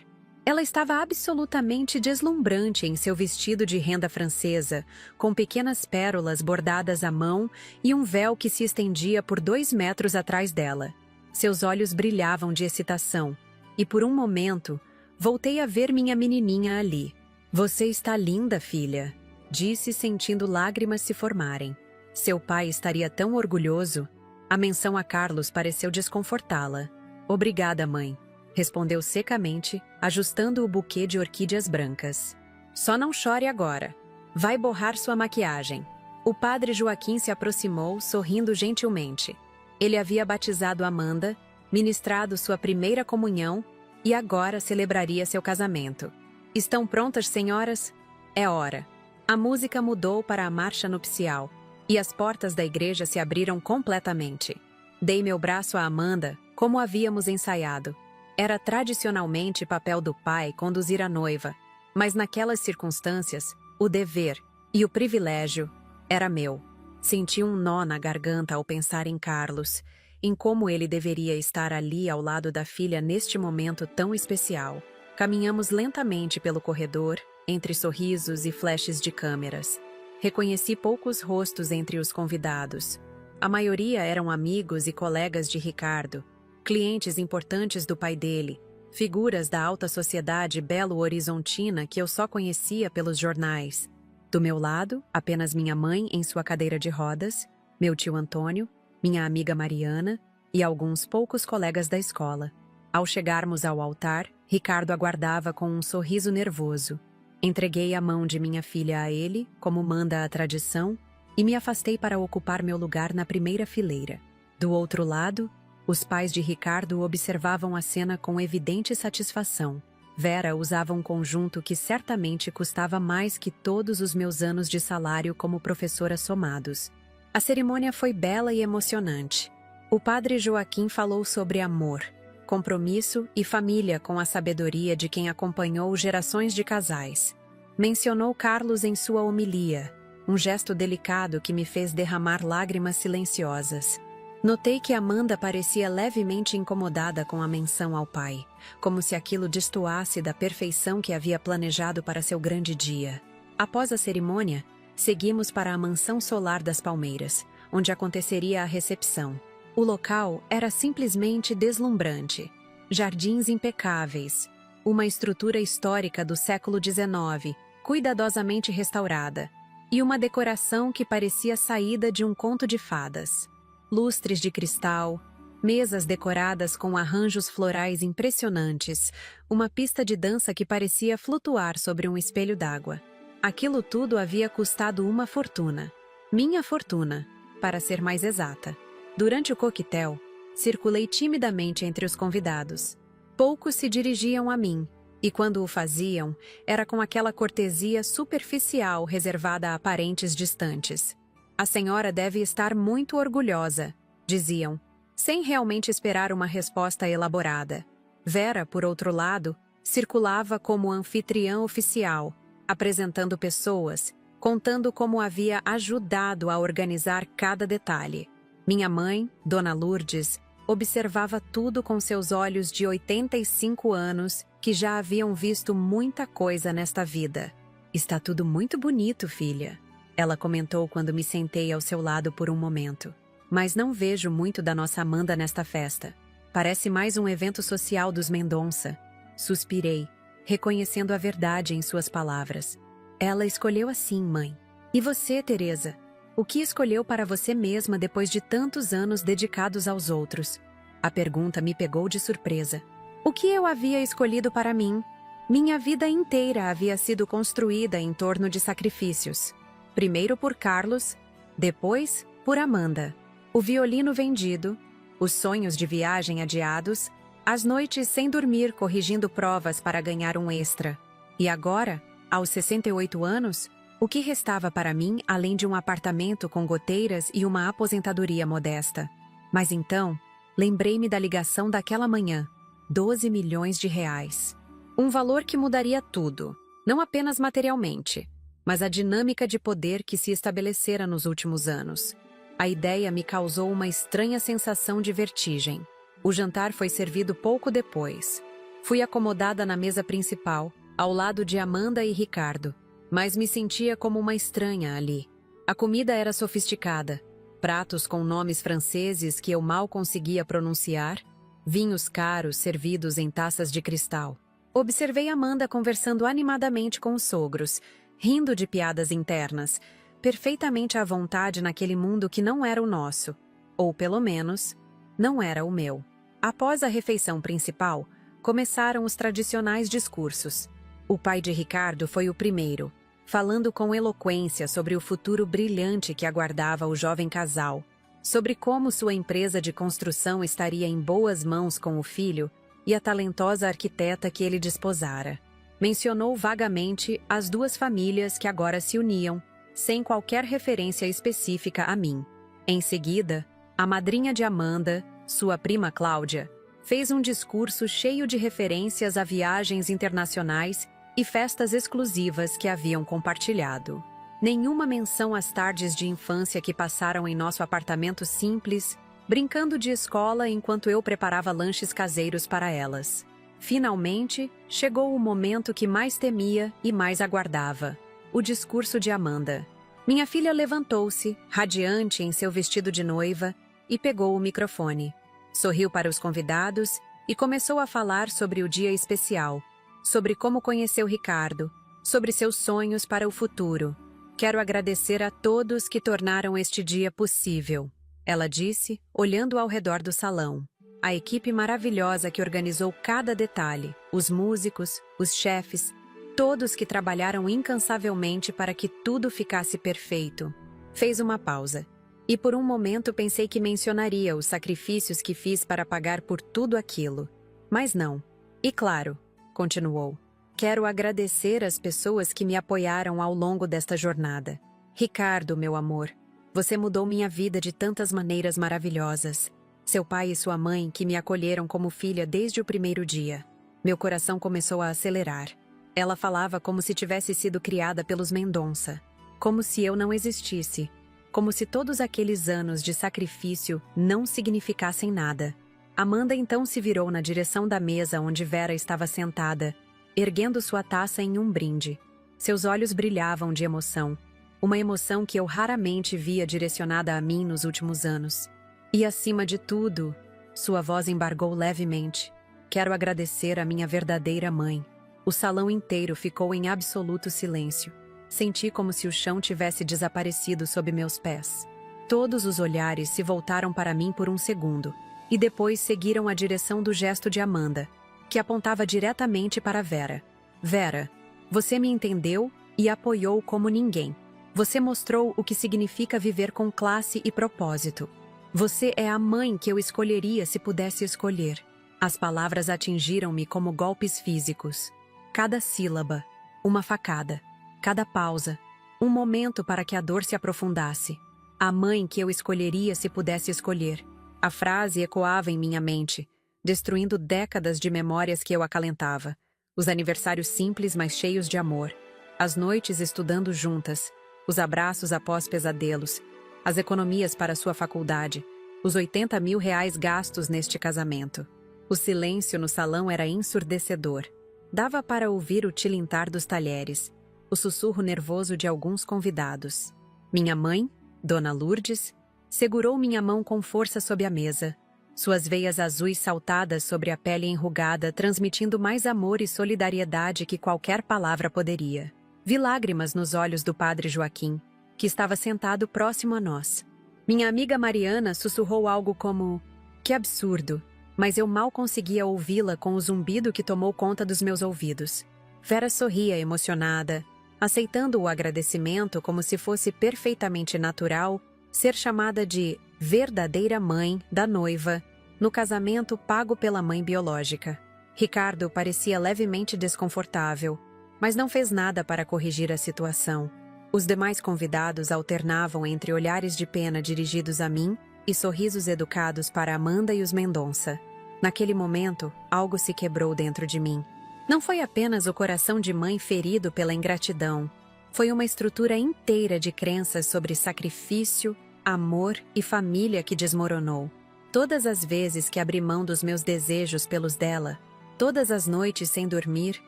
Ela estava absolutamente deslumbrante em seu vestido de renda francesa, com pequenas pérolas bordadas à mão e um véu que se estendia por 2 metros atrás dela. Seus olhos brilhavam de excitação, e por um momento, voltei a ver minha menininha ali. "Você está linda, filha", disse sentindo lágrimas se formarem. Seu pai estaria tão orgulhoso. A menção a Carlos pareceu desconfortá-la. "Obrigada, mãe", respondeu secamente, ajustando o buquê de orquídeas brancas. "Só não chore agora. Vai borrar sua maquiagem." O padre Joaquim se aproximou, sorrindo gentilmente. Ele havia batizado Amanda, ministrado sua primeira comunhão e agora celebraria seu casamento. "Estão prontas, senhoras? É hora." A música mudou para a marcha nupcial, e as portas da igreja se abriram completamente. Dei meu braço a Amanda, como havíamos ensaiado. Era tradicionalmente papel do pai conduzir a noiva, mas naquelas circunstâncias, o dever e o privilégio era meu. Senti um nó na garganta ao pensar em Carlos, em como ele deveria estar ali ao lado da filha neste momento tão especial. Caminhamos lentamente pelo corredor, entre sorrisos e flashes de câmeras. Reconheci poucos rostos entre os convidados. A maioria eram amigos e colegas de Ricardo, clientes importantes do pai dele, Figuras da alta sociedade belo-horizontina que eu só conhecia pelos jornais. Do meu lado, apenas minha mãe em sua cadeira de rodas, meu tio Antônio, minha amiga Mariana e alguns poucos colegas da escola. Ao chegarmos ao altar, Ricardo aguardava com um sorriso nervoso. Entreguei a mão de minha filha a ele, como manda a tradição, e me afastei para ocupar meu lugar na primeira fileira. Do outro lado, os pais de Ricardo observavam a cena com evidente satisfação. Vera usava um conjunto que certamente custava mais que todos os meus anos de salário como professora somados. A cerimônia foi bela e emocionante. O padre Joaquim falou sobre amor, compromisso e família com a sabedoria de quem acompanhou gerações de casais. Mencionou Carlos em sua homilia, um gesto delicado que me fez derramar lágrimas silenciosas. Notei que Amanda parecia levemente incomodada com a menção ao pai, como se aquilo destoasse da perfeição que havia planejado para seu grande dia. Após a cerimônia, seguimos para a mansão solar das Palmeiras, onde aconteceria a recepção. O local era simplesmente deslumbrante. Jardins impecáveis, uma estrutura histórica do século XIX, cuidadosamente restaurada, e uma decoração que parecia saída de um conto de fadas. Lustres de cristal, mesas decoradas com arranjos florais impressionantes, uma pista de dança que parecia flutuar sobre um espelho d'água. Aquilo tudo havia custado uma fortuna. Minha fortuna, para ser mais exata. Durante o coquetel, circulei timidamente entre os convidados. Poucos se dirigiam a mim, e quando o faziam, era com aquela cortesia superficial reservada a parentes distantes. A senhora deve estar muito orgulhosa, diziam, sem realmente esperar uma resposta elaborada. Vera, por outro lado, circulava como anfitriã oficial, apresentando pessoas, contando como havia ajudado a organizar cada detalhe. Minha mãe, Dona Lourdes, observava tudo com seus olhos de 85 anos, que já haviam visto muita coisa nesta vida. Está tudo muito bonito, filha. Ela comentou quando me sentei ao seu lado por um momento. Mas não vejo muito da nossa Amanda nesta festa. Parece mais um evento social dos Mendonça. Suspirei, reconhecendo a verdade em suas palavras. Ela escolheu assim, mãe. E você, Teresa? O que escolheu para você mesma depois de tantos anos dedicados aos outros? A pergunta me pegou de surpresa. O que eu havia escolhido para mim? Minha vida inteira havia sido construída em torno de sacrifícios. Primeiro por Carlos, depois por Amanda. O violino vendido, os sonhos de viagem adiados, as noites sem dormir corrigindo provas para ganhar um extra. E agora, aos 68 anos, o que restava para mim além de um apartamento com goteiras e uma aposentadoria modesta? Mas então, lembrei-me da ligação daquela manhã. 12 milhões de reais. Um valor que mudaria tudo, não apenas materialmente, mas a dinâmica de poder que se estabelecera nos últimos anos. A ideia me causou uma estranha sensação de vertigem. O jantar foi servido pouco depois. Fui acomodada na mesa principal, ao lado de Amanda e Ricardo, mas me sentia como uma estranha ali. A comida era sofisticada, pratos com nomes franceses que eu mal conseguia pronunciar, vinhos caros servidos em taças de cristal. Observei Amanda conversando animadamente com os sogros, rindo de piadas internas, perfeitamente à vontade naquele mundo que não era o nosso, ou pelo menos, não era o meu. Após a refeição principal, começaram os tradicionais discursos. O pai de Ricardo foi o primeiro, falando com eloquência sobre o futuro brilhante que aguardava o jovem casal, sobre como sua empresa de construção estaria em boas mãos com o filho e a talentosa arquiteta que ele desposara. Mencionou vagamente as duas famílias que agora se uniam, sem qualquer referência específica a mim. Em seguida, a madrinha de Amanda, sua prima Cláudia, fez um discurso cheio de referências a viagens internacionais e festas exclusivas que haviam compartilhado. Nenhuma menção às tardes de infância que passaram em nosso apartamento simples, brincando de escola enquanto eu preparava lanches caseiros para elas. Finalmente, chegou o momento que mais temia e mais aguardava: o discurso de Amanda. Minha filha levantou-se, radiante em seu vestido de noiva, e pegou o microfone. Sorriu para os convidados e começou a falar sobre o dia especial, sobre como conheceu Ricardo, sobre seus sonhos para o futuro. Quero agradecer a todos que tornaram este dia possível, ela disse, olhando ao redor do salão. A equipe maravilhosa que organizou cada detalhe, os músicos, os chefes, todos que trabalharam incansavelmente para que tudo ficasse perfeito. Fez uma pausa. E por um momento pensei que mencionaria os sacrifícios que fiz para pagar por tudo aquilo. Mas não. E claro, continuou, quero agradecer as pessoas que me apoiaram ao longo desta jornada. Ricardo, meu amor, você mudou minha vida de tantas maneiras maravilhosas. Seu pai e sua mãe que me acolheram como filha desde o primeiro dia. Meu coração começou a acelerar. Ela falava como se tivesse sido criada pelos Mendonça. Como se eu não existisse. Como se todos aqueles anos de sacrifício não significassem nada. Amanda então se virou na direção da mesa onde Vera estava sentada, erguendo sua taça em um brinde. Seus olhos brilhavam de emoção. Uma emoção que eu raramente via direcionada a mim nos últimos anos. E acima de tudo, sua voz embargou levemente. Quero agradecer a minha verdadeira mãe. O salão inteiro ficou em absoluto silêncio. Senti como se o chão tivesse desaparecido sob meus pés. Todos os olhares se voltaram para mim por um segundo, e depois seguiram a direção do gesto de Amanda, que apontava diretamente para Vera. Vera, você me entendeu e apoiou como ninguém. Você mostrou o que significa viver com classe e propósito. Você é a mãe que eu escolheria se pudesse escolher. As palavras atingiram-me como golpes físicos. Cada sílaba, uma facada. Cada pausa, um momento para que a dor se aprofundasse. A mãe que eu escolheria se pudesse escolher. A frase ecoava em minha mente, destruindo décadas de memórias que eu acalentava. Os aniversários simples, mas cheios de amor. As noites estudando juntas. Os abraços após pesadelos. As economias para sua faculdade. Os 80 mil reais gastos neste casamento. O silêncio no salão era ensurdecedor. Dava para ouvir o tilintar dos talheres. O sussurro nervoso de alguns convidados. Minha mãe, Dona Lourdes, segurou minha mão com força sob a mesa. Suas veias azuis saltadas sobre a pele enrugada, transmitindo mais amor e solidariedade que qualquer palavra poderia. Vi lágrimas nos olhos do padre Joaquim, que estava sentado próximo a nós. Minha amiga Mariana sussurrou algo como: "Que absurdo", mas eu mal conseguia ouvi-la com o zumbido que tomou conta dos meus ouvidos. Vera sorria emocionada, aceitando o agradecimento como se fosse perfeitamente natural ser chamada de verdadeira mãe da noiva no casamento pago pela mãe biológica. Ricardo parecia levemente desconfortável, mas não fez nada para corrigir a situação. Os demais convidados alternavam entre olhares de pena dirigidos a mim e sorrisos educados para Amanda e os Mendonça. Naquele momento, algo se quebrou dentro de mim. Não foi apenas o coração de mãe ferido pela ingratidão. Foi uma estrutura inteira de crenças sobre sacrifício, amor e família que desmoronou. Todas as vezes que abri mão dos meus desejos pelos dela, todas as noites sem dormir,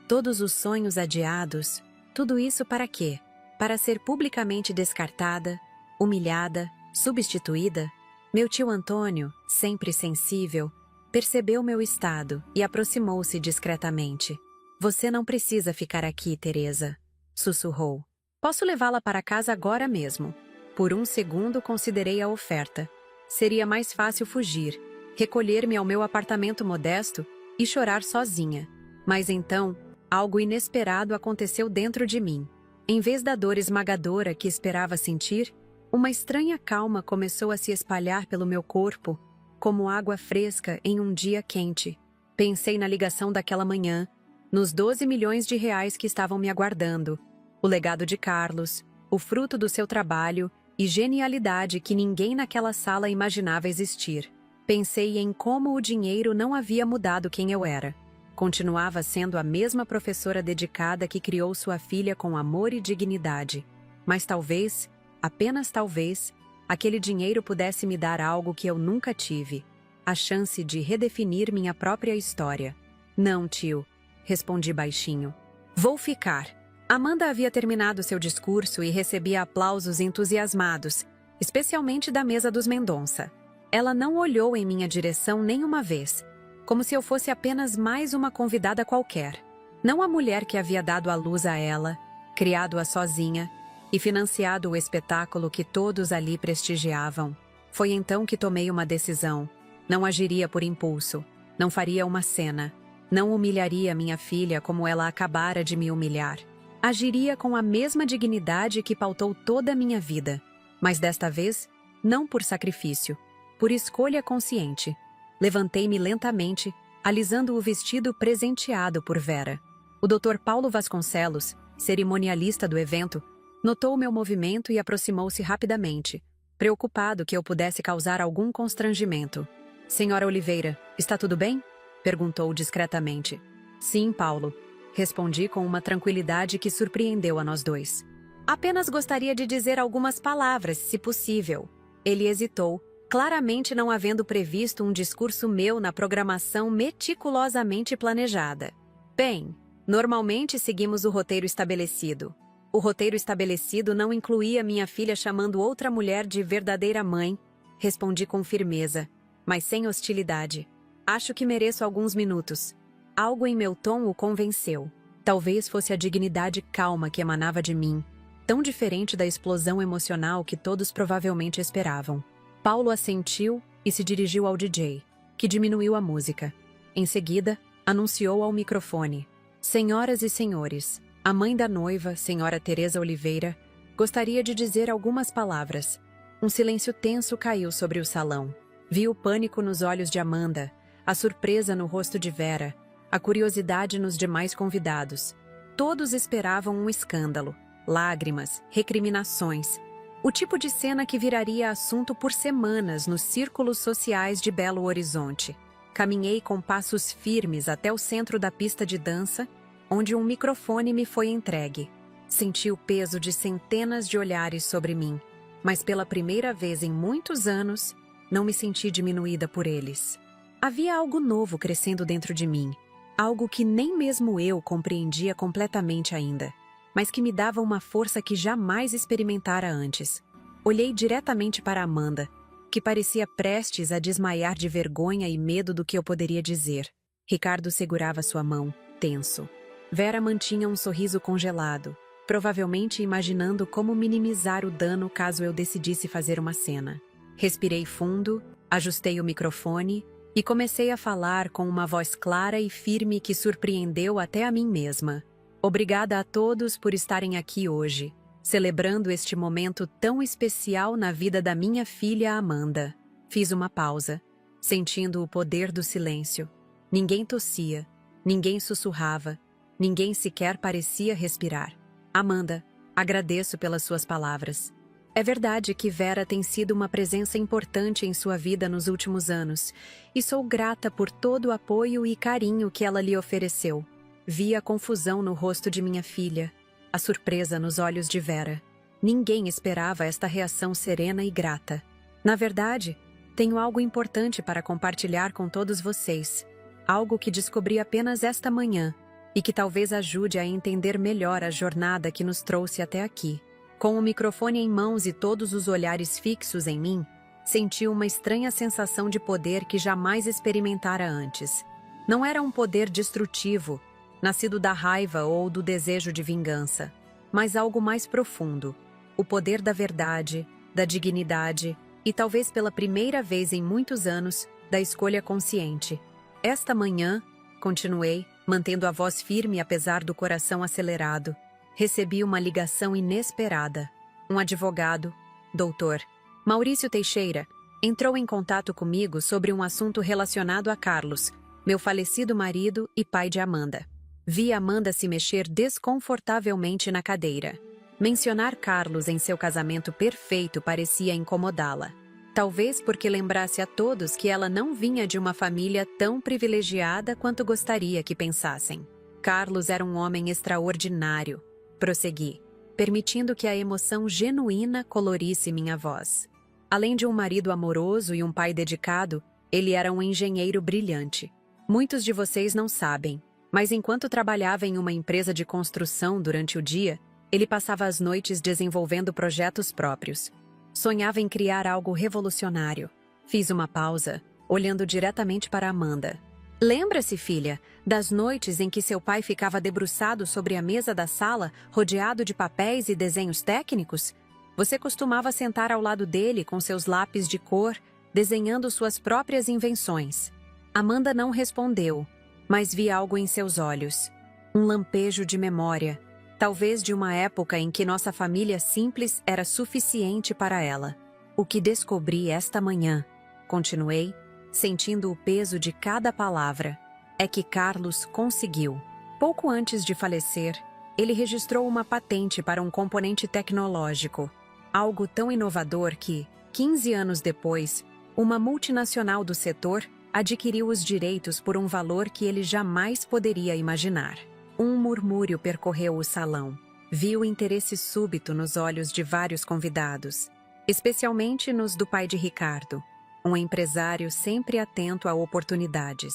todos os sonhos adiados, tudo isso para quê? Para ser publicamente descartada, humilhada, substituída? Meu tio Antônio, sempre sensível, percebeu meu estado e aproximou-se discretamente. "Você não precisa ficar aqui, Teresa", sussurrou. "Posso levá-la para casa agora mesmo." Por um segundo considerei a oferta. Seria mais fácil fugir, recolher-me ao meu apartamento modesto e chorar sozinha. Mas então, algo inesperado aconteceu dentro de mim. Em vez da dor esmagadora que esperava sentir, uma estranha calma começou a se espalhar pelo meu corpo, como água fresca em um dia quente. Pensei na ligação daquela manhã, nos 12 milhões de reais que estavam me aguardando, o legado de Carlos, o fruto do seu trabalho e genialidade que ninguém naquela sala imaginava existir. Pensei em como o dinheiro não havia mudado quem eu era. Continuava sendo a mesma professora dedicada que criou sua filha com amor e dignidade. Mas talvez, apenas talvez, aquele dinheiro pudesse me dar algo que eu nunca tive. A chance de redefinir minha própria história. "Não, tio", respondi baixinho. "Vou ficar." Amanda havia terminado seu discurso e recebia aplausos entusiasmados, especialmente da mesa dos Mendonça. Ela não olhou em minha direção nenhuma vez. como se eu fosse apenas mais uma convidada qualquer. Não a mulher que havia dado à luz a ela, criado-a sozinha e financiado o espetáculo que todos ali prestigiavam. Foi então que tomei uma decisão. Não agiria por impulso, não faria uma cena, não humilharia minha filha como ela acabara de me humilhar. Agiria com a mesma dignidade que pautou toda a minha vida, mas desta vez, não por sacrifício, por escolha consciente. Levantei-me lentamente, alisando o vestido presenteado por Vera. O Dr. Paulo Vasconcelos, cerimonialista do evento, notou meu movimento e aproximou-se rapidamente, preocupado que eu pudesse causar algum constrangimento. "Senhora Oliveira, está tudo bem?" perguntou discretamente. "Sim, Paulo", respondi com uma tranquilidade que surpreendeu a nós dois. "Apenas gostaria de dizer algumas palavras, se possível." Ele hesitou, claramente não havendo previsto um discurso meu na programação meticulosamente planejada. "Bem, normalmente seguimos o roteiro estabelecido. O roteiro estabelecido não incluía minha filha chamando outra mulher de verdadeira mãe", respondi com firmeza, mas sem hostilidade. "Acho que mereço alguns minutos." Algo em meu tom o convenceu. Talvez fosse a dignidade calma que emanava de mim, tão diferente da explosão emocional que todos provavelmente esperavam. Paulo assentiu e se dirigiu ao DJ, que diminuiu a música. Em seguida, anunciou ao microfone: "Senhoras e senhores, a mãe da noiva, senhora Teresa Oliveira, gostaria de dizer algumas palavras." Um silêncio tenso caiu sobre o salão. Vi o pânico nos olhos de Amanda, a surpresa no rosto de Vera, a curiosidade nos demais convidados. Todos esperavam um escândalo, lágrimas, recriminações. O tipo de cena que viraria assunto por semanas nos círculos sociais de Belo Horizonte. Caminhei com passos firmes até o centro da pista de dança, onde um microfone me foi entregue. Senti o peso de centenas de olhares sobre mim, mas pela primeira vez em muitos anos, não me senti diminuída por eles. Havia algo novo crescendo dentro de mim, algo que nem mesmo eu compreendia completamente ainda, mas que me dava uma força que jamais experimentara antes. Olhei diretamente para Amanda, que parecia prestes a desmaiar de vergonha e medo do que eu poderia dizer. Ricardo segurava sua mão, tenso. Vera mantinha um sorriso congelado, provavelmente imaginando como minimizar o dano caso eu decidisse fazer uma cena. Respirei fundo, ajustei o microfone e comecei a falar com uma voz clara e firme que surpreendeu até a mim mesma. "Obrigada a todos por estarem aqui hoje, celebrando este momento tão especial na vida da minha filha Amanda." Fiz uma pausa, sentindo o poder do silêncio. Ninguém tossia, ninguém sussurrava, ninguém sequer parecia respirar. "Amanda, agradeço pelas suas palavras. É verdade que Vera tem sido uma presença importante em sua vida nos últimos anos, e sou grata por todo o apoio e carinho que ela lhe ofereceu." Vi a confusão no rosto de minha filha, a surpresa nos olhos de Vera. Ninguém esperava esta reação serena e grata. "Na verdade, tenho algo importante para compartilhar com todos vocês. Algo que descobri apenas esta manhã e que talvez ajude a entender melhor a jornada que nos trouxe até aqui." Com o microfone em mãos e todos os olhares fixos em mim, senti uma estranha sensação de poder que jamais experimentara antes. Não era um poder destrutivo, nascido da raiva ou do desejo de vingança, mas algo mais profundo, o poder da verdade, da dignidade e talvez pela primeira vez em muitos anos, da escolha consciente. "Esta manhã", continuei, mantendo a voz firme apesar do coração acelerado, "recebi uma ligação inesperada. Um advogado, Dr. Maurício Teixeira, entrou em contato comigo sobre um assunto relacionado a Carlos, meu falecido marido e pai de Amanda." Vi Amanda se mexer desconfortavelmente na cadeira. Mencionar Carlos em seu casamento perfeito parecia incomodá-la. Talvez porque lembrasse a todos que ela não vinha de uma família tão privilegiada quanto gostaria que pensassem. "Carlos era um homem extraordinário", prossegui, permitindo que a emoção genuína colorisse minha voz. "Além de um marido amoroso e um pai dedicado, ele era um engenheiro brilhante. Muitos de vocês não sabem, mas enquanto trabalhava em uma empresa de construção durante o dia, ele passava as noites desenvolvendo projetos próprios. Sonhava em criar algo revolucionário." Fiz uma pausa, olhando diretamente para Amanda. Lembra-se, filha, das noites em que seu pai ficava debruçado sobre a mesa da sala, rodeado de papéis e desenhos técnicos? Você costumava sentar ao lado dele com seus lápis de cor, desenhando suas próprias invenções. Amanda não respondeu, mas vi algo em seus olhos. Um lampejo de memória, talvez de uma época em que nossa família simples era suficiente para ela. O que descobri esta manhã, continuei, sentindo o peso de cada palavra, é que Carlos conseguiu. Pouco antes de falecer, ele registrou uma patente para um componente tecnológico, algo tão inovador que, 15 anos depois, uma multinacional do setor adquiriu os direitos por um valor que ele jamais poderia imaginar. Um murmúrio percorreu o salão. Vi o interesse súbito nos olhos de vários convidados, especialmente nos do pai de Ricardo, um empresário sempre atento a oportunidades.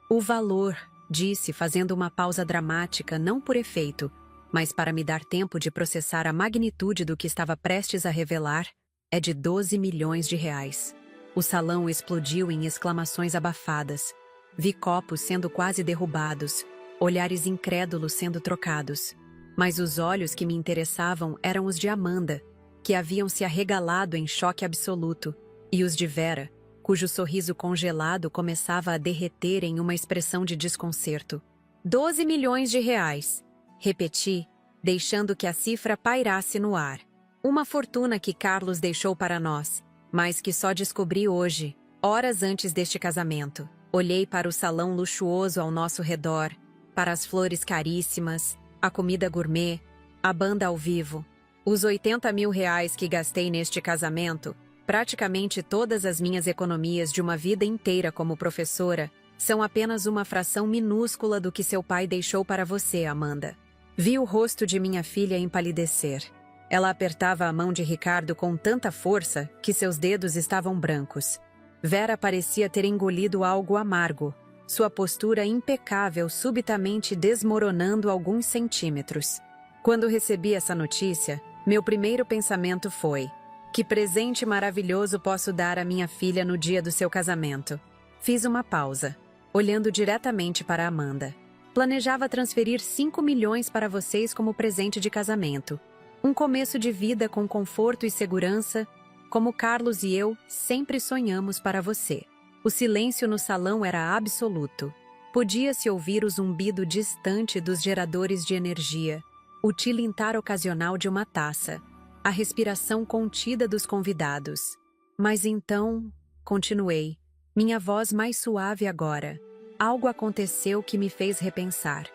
O valor, disse fazendo uma pausa dramática não por efeito, mas para me dar tempo de processar a magnitude do que estava prestes a revelar, é de 12 milhões de reais. O salão explodiu em exclamações abafadas. Vi copos sendo quase derrubados, olhares incrédulos sendo trocados. Mas os olhos que me interessavam eram os de Amanda, que haviam se arregalado em choque absoluto, e os de Vera, cujo sorriso congelado começava a derreter em uma expressão de desconcerto. 12 milhões de reais, repeti, deixando que a cifra pairasse no ar. Uma fortuna que Carlos deixou para nós, mas que só descobri hoje, horas antes deste casamento. Olhei para o salão luxuoso ao nosso redor, para as flores caríssimas, a comida gourmet, a banda ao vivo. Os 80 mil reais que gastei neste casamento, praticamente todas as minhas economias de uma vida inteira como professora, são apenas uma fração minúscula do que seu pai deixou para você, Amanda. Vi o rosto de minha filha empalidecer. Ela apertava a mão de Ricardo com tanta força que seus dedos estavam brancos. Vera parecia ter engolido algo amargo, sua postura impecável subitamente desmoronando alguns centímetros. Quando recebi essa notícia, meu primeiro pensamento foi: que presente maravilhoso posso dar à minha filha no dia do seu casamento? Fiz uma pausa, olhando diretamente para Amanda. Planejava transferir 5 milhões para vocês como presente de casamento. Um começo de vida com conforto e segurança, como Carlos e eu sempre sonhamos para você. O silêncio no salão era absoluto. Podia-se ouvir o zumbido distante dos geradores de energia, o tilintar ocasional de uma taça, a respiração contida dos convidados. Mas então, continuei, minha voz mais suave agora. Algo aconteceu que me fez repensar.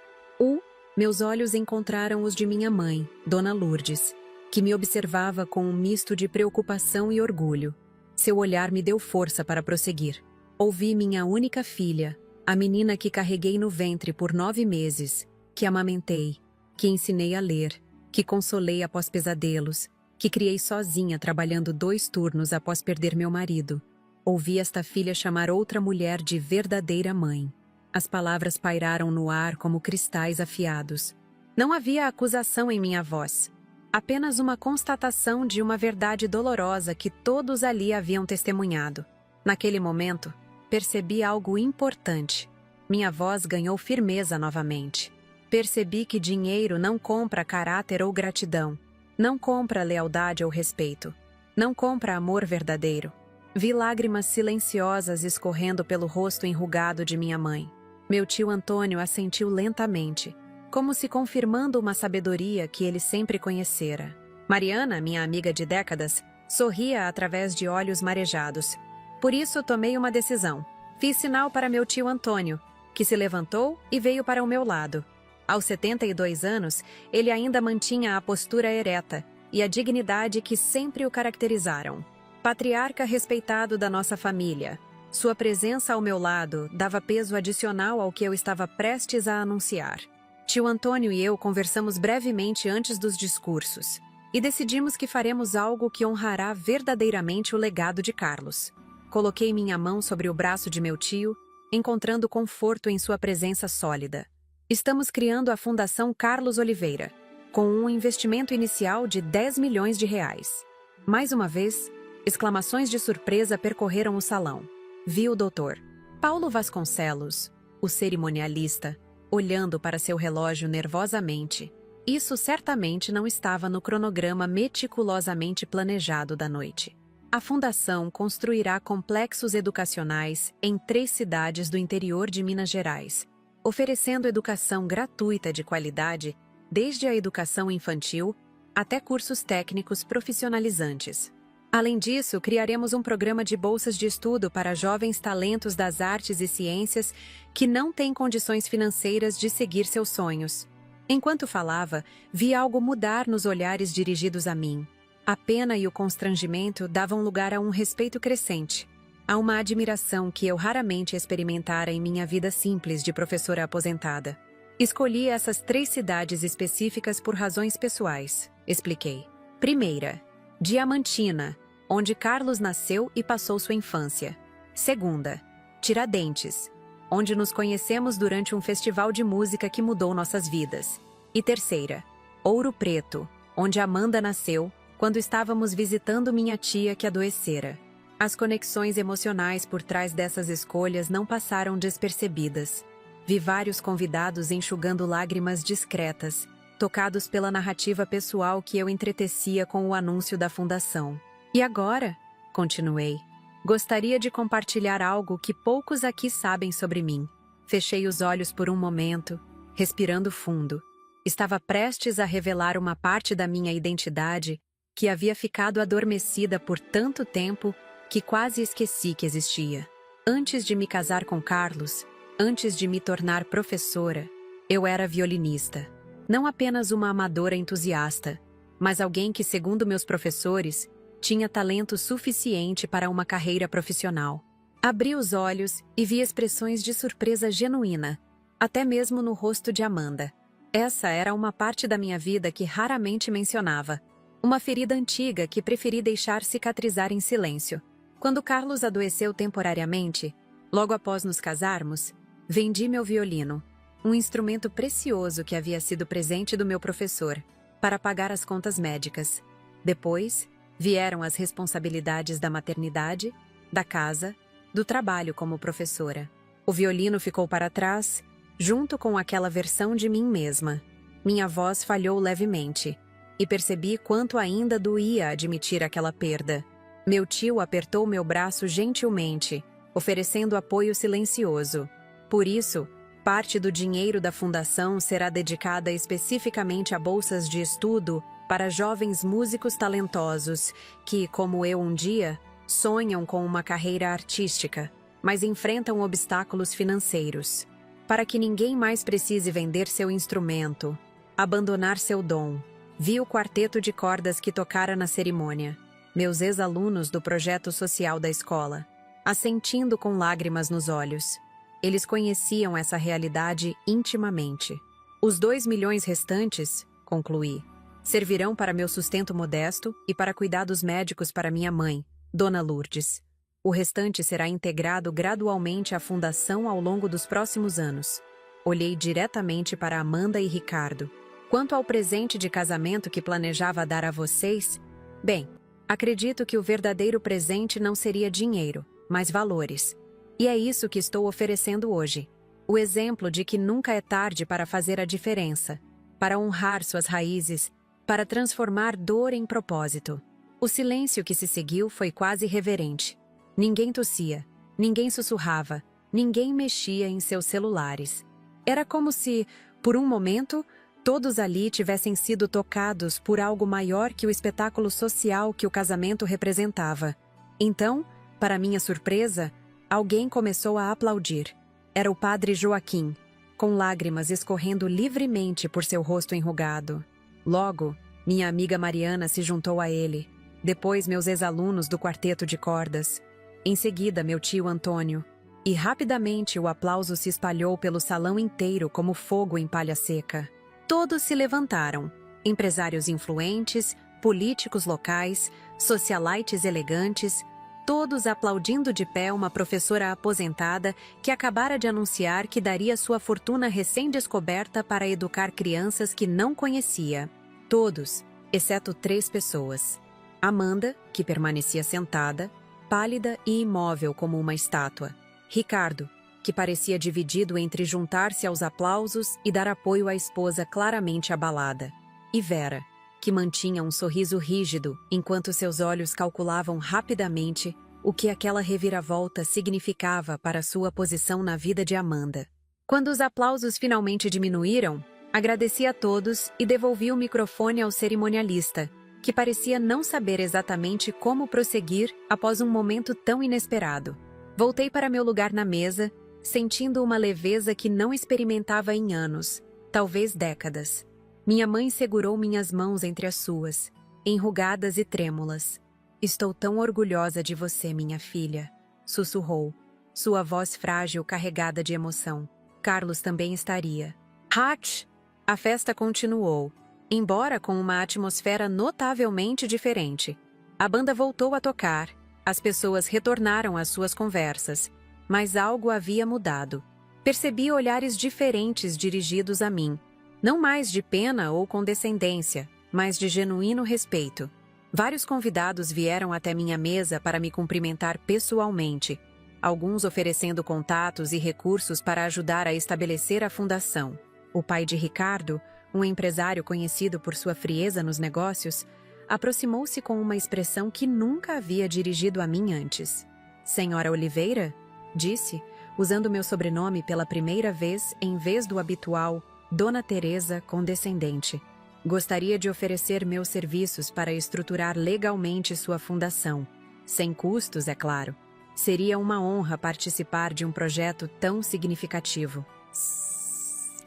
Meus olhos encontraram os de minha mãe, Dona Lourdes, que me observava com um misto de preocupação e orgulho. Seu olhar me deu força para prosseguir. Ouvi minha única filha, a menina que carreguei no ventre por 9 meses, que amamentei, que ensinei a ler, que consolei após pesadelos, que criei sozinha trabalhando 2 turnos após perder meu marido. Ouvi esta filha chamar outra mulher de verdadeira mãe. As palavras pairaram no ar como cristais afiados. Não havia acusação em minha voz. Apenas uma constatação de uma verdade dolorosa que todos ali haviam testemunhado. Naquele momento, percebi algo importante. Minha voz ganhou firmeza novamente. Percebi que dinheiro não compra caráter ou gratidão. Não compra lealdade ou respeito. Não compra amor verdadeiro. Vi lágrimas silenciosas escorrendo pelo rosto enrugado de minha mãe. Meu tio Antônio assentiu lentamente, como se confirmando uma sabedoria que ele sempre conhecera. Mariana, minha amiga de décadas, sorria através de olhos marejados. Por isso tomei uma decisão. Fiz sinal para meu tio Antônio, que se levantou e veio para o meu lado. Aos 72 anos, ele ainda mantinha a postura ereta e a dignidade que sempre o caracterizaram. Patriarca respeitado da nossa família, sua presença ao meu lado dava peso adicional ao que eu estava prestes a anunciar. Tio Antônio e eu conversamos brevemente antes dos discursos e decidimos que faremos algo que honrará verdadeiramente o legado de Carlos. Coloquei minha mão sobre o braço de meu tio, encontrando conforto em sua presença sólida. Estamos criando a Fundação Carlos Oliveira, com um investimento inicial de 10 milhões de reais. Mais uma vez, exclamações de surpresa percorreram o salão. Vi o Dr. Paulo Vasconcelos, o cerimonialista, olhando para seu relógio nervosamente. Isso certamente não estava no cronograma meticulosamente planejado da noite. A fundação construirá complexos educacionais em 3 cidades do interior de Minas Gerais, oferecendo educação gratuita de qualidade, desde a educação infantil até cursos técnicos profissionalizantes. Além disso, criaremos um programa de bolsas de estudo para jovens talentos das artes e ciências que não têm condições financeiras de seguir seus sonhos. Enquanto falava, vi algo mudar nos olhares dirigidos a mim. A pena e o constrangimento davam lugar a um respeito crescente, a uma admiração que eu raramente experimentara em minha vida simples de professora aposentada. Escolhi essas 3 cidades específicas por razões pessoais, expliquei. Primeira, Diamantina, onde Carlos nasceu e passou sua infância. Segunda, Tiradentes, onde nos conhecemos durante um festival de música que mudou nossas vidas. E terceira, Ouro Preto, onde Amanda nasceu, quando estávamos visitando minha tia que adoecera. As conexões emocionais por trás dessas escolhas não passaram despercebidas. Vi vários convidados enxugando lágrimas discretas, tocados pela narrativa pessoal que eu entretecia com o anúncio da fundação. E agora, continuei, gostaria de compartilhar algo que poucos aqui sabem sobre mim. Fechei os olhos por um momento, respirando fundo. Estava prestes a revelar uma parte da minha identidade que havia ficado adormecida por tanto tempo que quase esqueci que existia. Antes de me casar com Carlos, antes de me tornar professora, eu era violinista. Não apenas uma amadora entusiasta, mas alguém que, segundo meus professores, tinha talento suficiente para uma carreira profissional. Abri os olhos e vi expressões de surpresa genuína, até mesmo no rosto de Amanda. Essa era uma parte da minha vida que raramente mencionava. Uma ferida antiga que preferi deixar cicatrizar em silêncio. Quando Carlos adoeceu temporariamente, logo após nos casarmos, vendi meu violino, um instrumento precioso que havia sido presente do meu professor, para pagar as contas médicas. Depois, vieram as responsabilidades da maternidade, da casa, do trabalho como professora. O violino ficou para trás, junto com aquela versão de mim mesma. Minha voz falhou levemente, e percebi quanto ainda doía admitir aquela perda. Meu tio apertou meu braço gentilmente, oferecendo apoio silencioso. Por isso, parte do dinheiro da fundação será dedicada especificamente a bolsas de estudo para jovens músicos talentosos que, como eu um dia, sonham com uma carreira artística, mas enfrentam obstáculos financeiros. Para que ninguém mais precise vender seu instrumento, abandonar seu dom. Vi o quarteto de cordas que tocara na cerimônia, meus ex-alunos do projeto social da escola, assentindo com lágrimas nos olhos. Eles conheciam essa realidade intimamente. Os 2 milhões restantes, concluí, servirão para meu sustento modesto e para cuidados médicos para minha mãe, Dona Lourdes. O restante será integrado gradualmente à fundação ao longo dos próximos anos. Olhei diretamente para Amanda e Ricardo. Quanto ao presente de casamento que planejava dar a vocês, bem, acredito que o verdadeiro presente não seria dinheiro, mas valores. E é isso que estou oferecendo hoje. O exemplo de que nunca é tarde para fazer a diferença, para honrar suas raízes, para transformar dor em propósito. O silêncio que se seguiu foi quase reverente. Ninguém tossia, ninguém sussurrava, ninguém mexia em seus celulares. Era como se, por um momento, todos ali tivessem sido tocados por algo maior que o espetáculo social que o casamento representava. Então, para minha surpresa, alguém começou a aplaudir. Era o padre Joaquim, com lágrimas escorrendo livremente por seu rosto enrugado. Logo, minha amiga Mariana se juntou a ele. Depois, meus ex-alunos do quarteto de cordas. Em seguida, meu tio Antônio. E rapidamente o aplauso se espalhou pelo salão inteiro como fogo em palha seca. Todos se levantaram, empresários influentes, políticos locais, socialites elegantes, todos aplaudindo de pé uma professora aposentada que acabara de anunciar que daria sua fortuna recém-descoberta para educar crianças que não conhecia. Todos, exceto 3 pessoas. Amanda, que permanecia sentada, pálida e imóvel como uma estátua. Ricardo, que parecia dividido entre juntar-se aos aplausos e dar apoio à esposa claramente abalada, e Vera, que mantinha um sorriso rígido enquanto seus olhos calculavam rapidamente o que aquela reviravolta significava para sua posição na vida de Amanda. Quando os aplausos finalmente diminuíram, agradeci a todos e devolvi o microfone ao cerimonialista, que parecia não saber exatamente como prosseguir após um momento tão inesperado. Voltei para meu lugar na mesa, sentindo uma leveza que não experimentava em anos, talvez décadas. Minha mãe segurou minhas mãos entre as suas, enrugadas e trêmulas. "Estou tão orgulhosa de você, minha filha", sussurrou, sua voz frágil carregada de emoção. Carlos também estaria. Hatch! A festa continuou, embora com uma atmosfera notavelmente diferente. A banda voltou a tocar, as pessoas retornaram às suas conversas, mas algo havia mudado. Percebi olhares diferentes dirigidos a mim, não mais de pena ou condescendência, mas de genuíno respeito. Vários convidados vieram até minha mesa para me cumprimentar pessoalmente, alguns oferecendo contatos e recursos para ajudar a estabelecer a fundação. O pai de Ricardo, um empresário conhecido por sua frieza nos negócios, aproximou-se com uma expressão que nunca havia dirigido a mim antes. "Senhora Oliveira?", disse, usando meu sobrenome pela primeira vez em vez do habitual Dona Teresa condescendente. "Gostaria de oferecer meus serviços para estruturar legalmente sua fundação. Sem custos, é claro. Seria uma honra participar de um projeto tão significativo."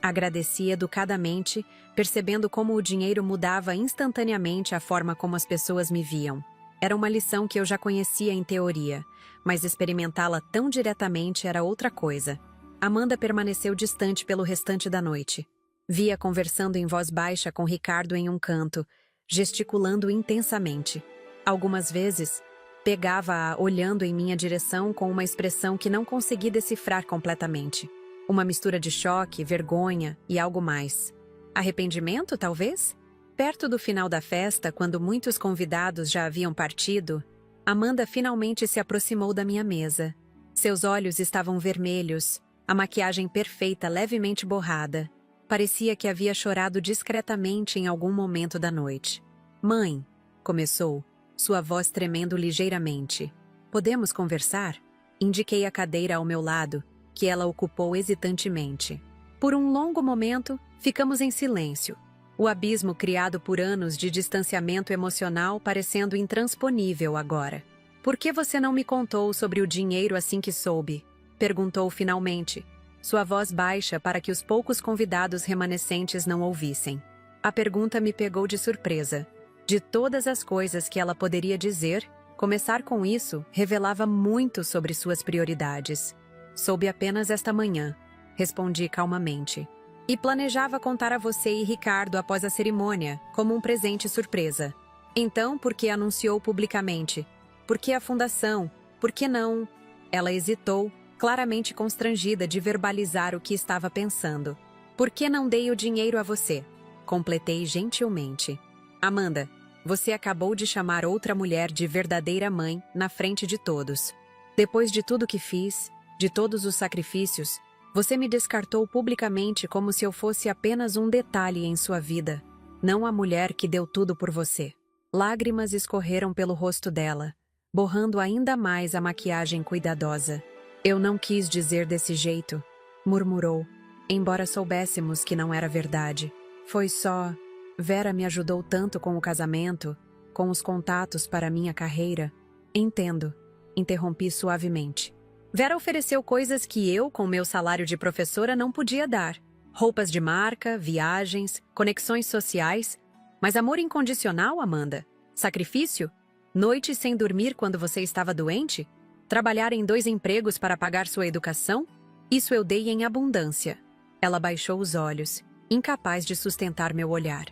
Agradeci educadamente, percebendo como o dinheiro mudava instantaneamente a forma como as pessoas me viam. Era uma lição que eu já conhecia em teoria, mas experimentá-la tão diretamente era outra coisa. Amanda permaneceu distante pelo restante da noite. Via conversando em voz baixa com Ricardo em um canto, gesticulando intensamente. Algumas vezes, pegava-a olhando em minha direção com uma expressão que não consegui decifrar completamente. Uma mistura de choque, vergonha e algo mais. Arrependimento, talvez? Perto do final da festa, quando muitos convidados já haviam partido, Amanda finalmente se aproximou da minha mesa. Seus olhos estavam vermelhos, a maquiagem perfeita levemente borrada. Parecia que havia chorado discretamente em algum momento da noite. "Mãe", começou, sua voz tremendo ligeiramente. "Podemos conversar?" Indiquei a cadeira ao meu lado, que ela ocupou hesitantemente. Por um longo momento, ficamos em silêncio. O abismo criado por anos de distanciamento emocional parecendo intransponível agora. "Por que você não me contou sobre o dinheiro assim que soube?" perguntou finalmente, sua voz baixa para que os poucos convidados remanescentes não ouvissem. A pergunta me pegou de surpresa. De todas as coisas que ela poderia dizer, começar com isso revelava muito sobre suas prioridades. "Soube apenas esta manhã", respondi calmamente. "E planejava contar a você e Ricardo após a cerimônia, como um presente surpresa. Então, por que anunciou publicamente? Por que a fundação? Por que não?" Ela hesitou, claramente constrangida de verbalizar o que estava pensando. "Por que não dei o dinheiro a você?" completei gentilmente. "Amanda, você acabou de chamar outra mulher de verdadeira mãe na frente de todos. Depois de tudo que fiz, de todos os sacrifícios, você me descartou publicamente como se eu fosse apenas um detalhe em sua vida, não a mulher que deu tudo por você." Lágrimas escorreram pelo rosto dela, borrando ainda mais a maquiagem cuidadosa. "Eu não quis dizer desse jeito", murmurou, embora soubéssemos que não era verdade. "Foi só... Vera me ajudou tanto com o casamento, com os contatos para minha carreira." "Entendo", interrompi suavemente. "Vera ofereceu coisas que eu, com meu salário de professora, não podia dar. Roupas de marca, viagens, conexões sociais. Mas amor incondicional, Amanda? Sacrifício? Noites sem dormir quando você estava doente? Trabalhar em 2 empregos para pagar sua educação? Isso eu dei em abundância." Ela baixou os olhos, incapaz de sustentar meu olhar.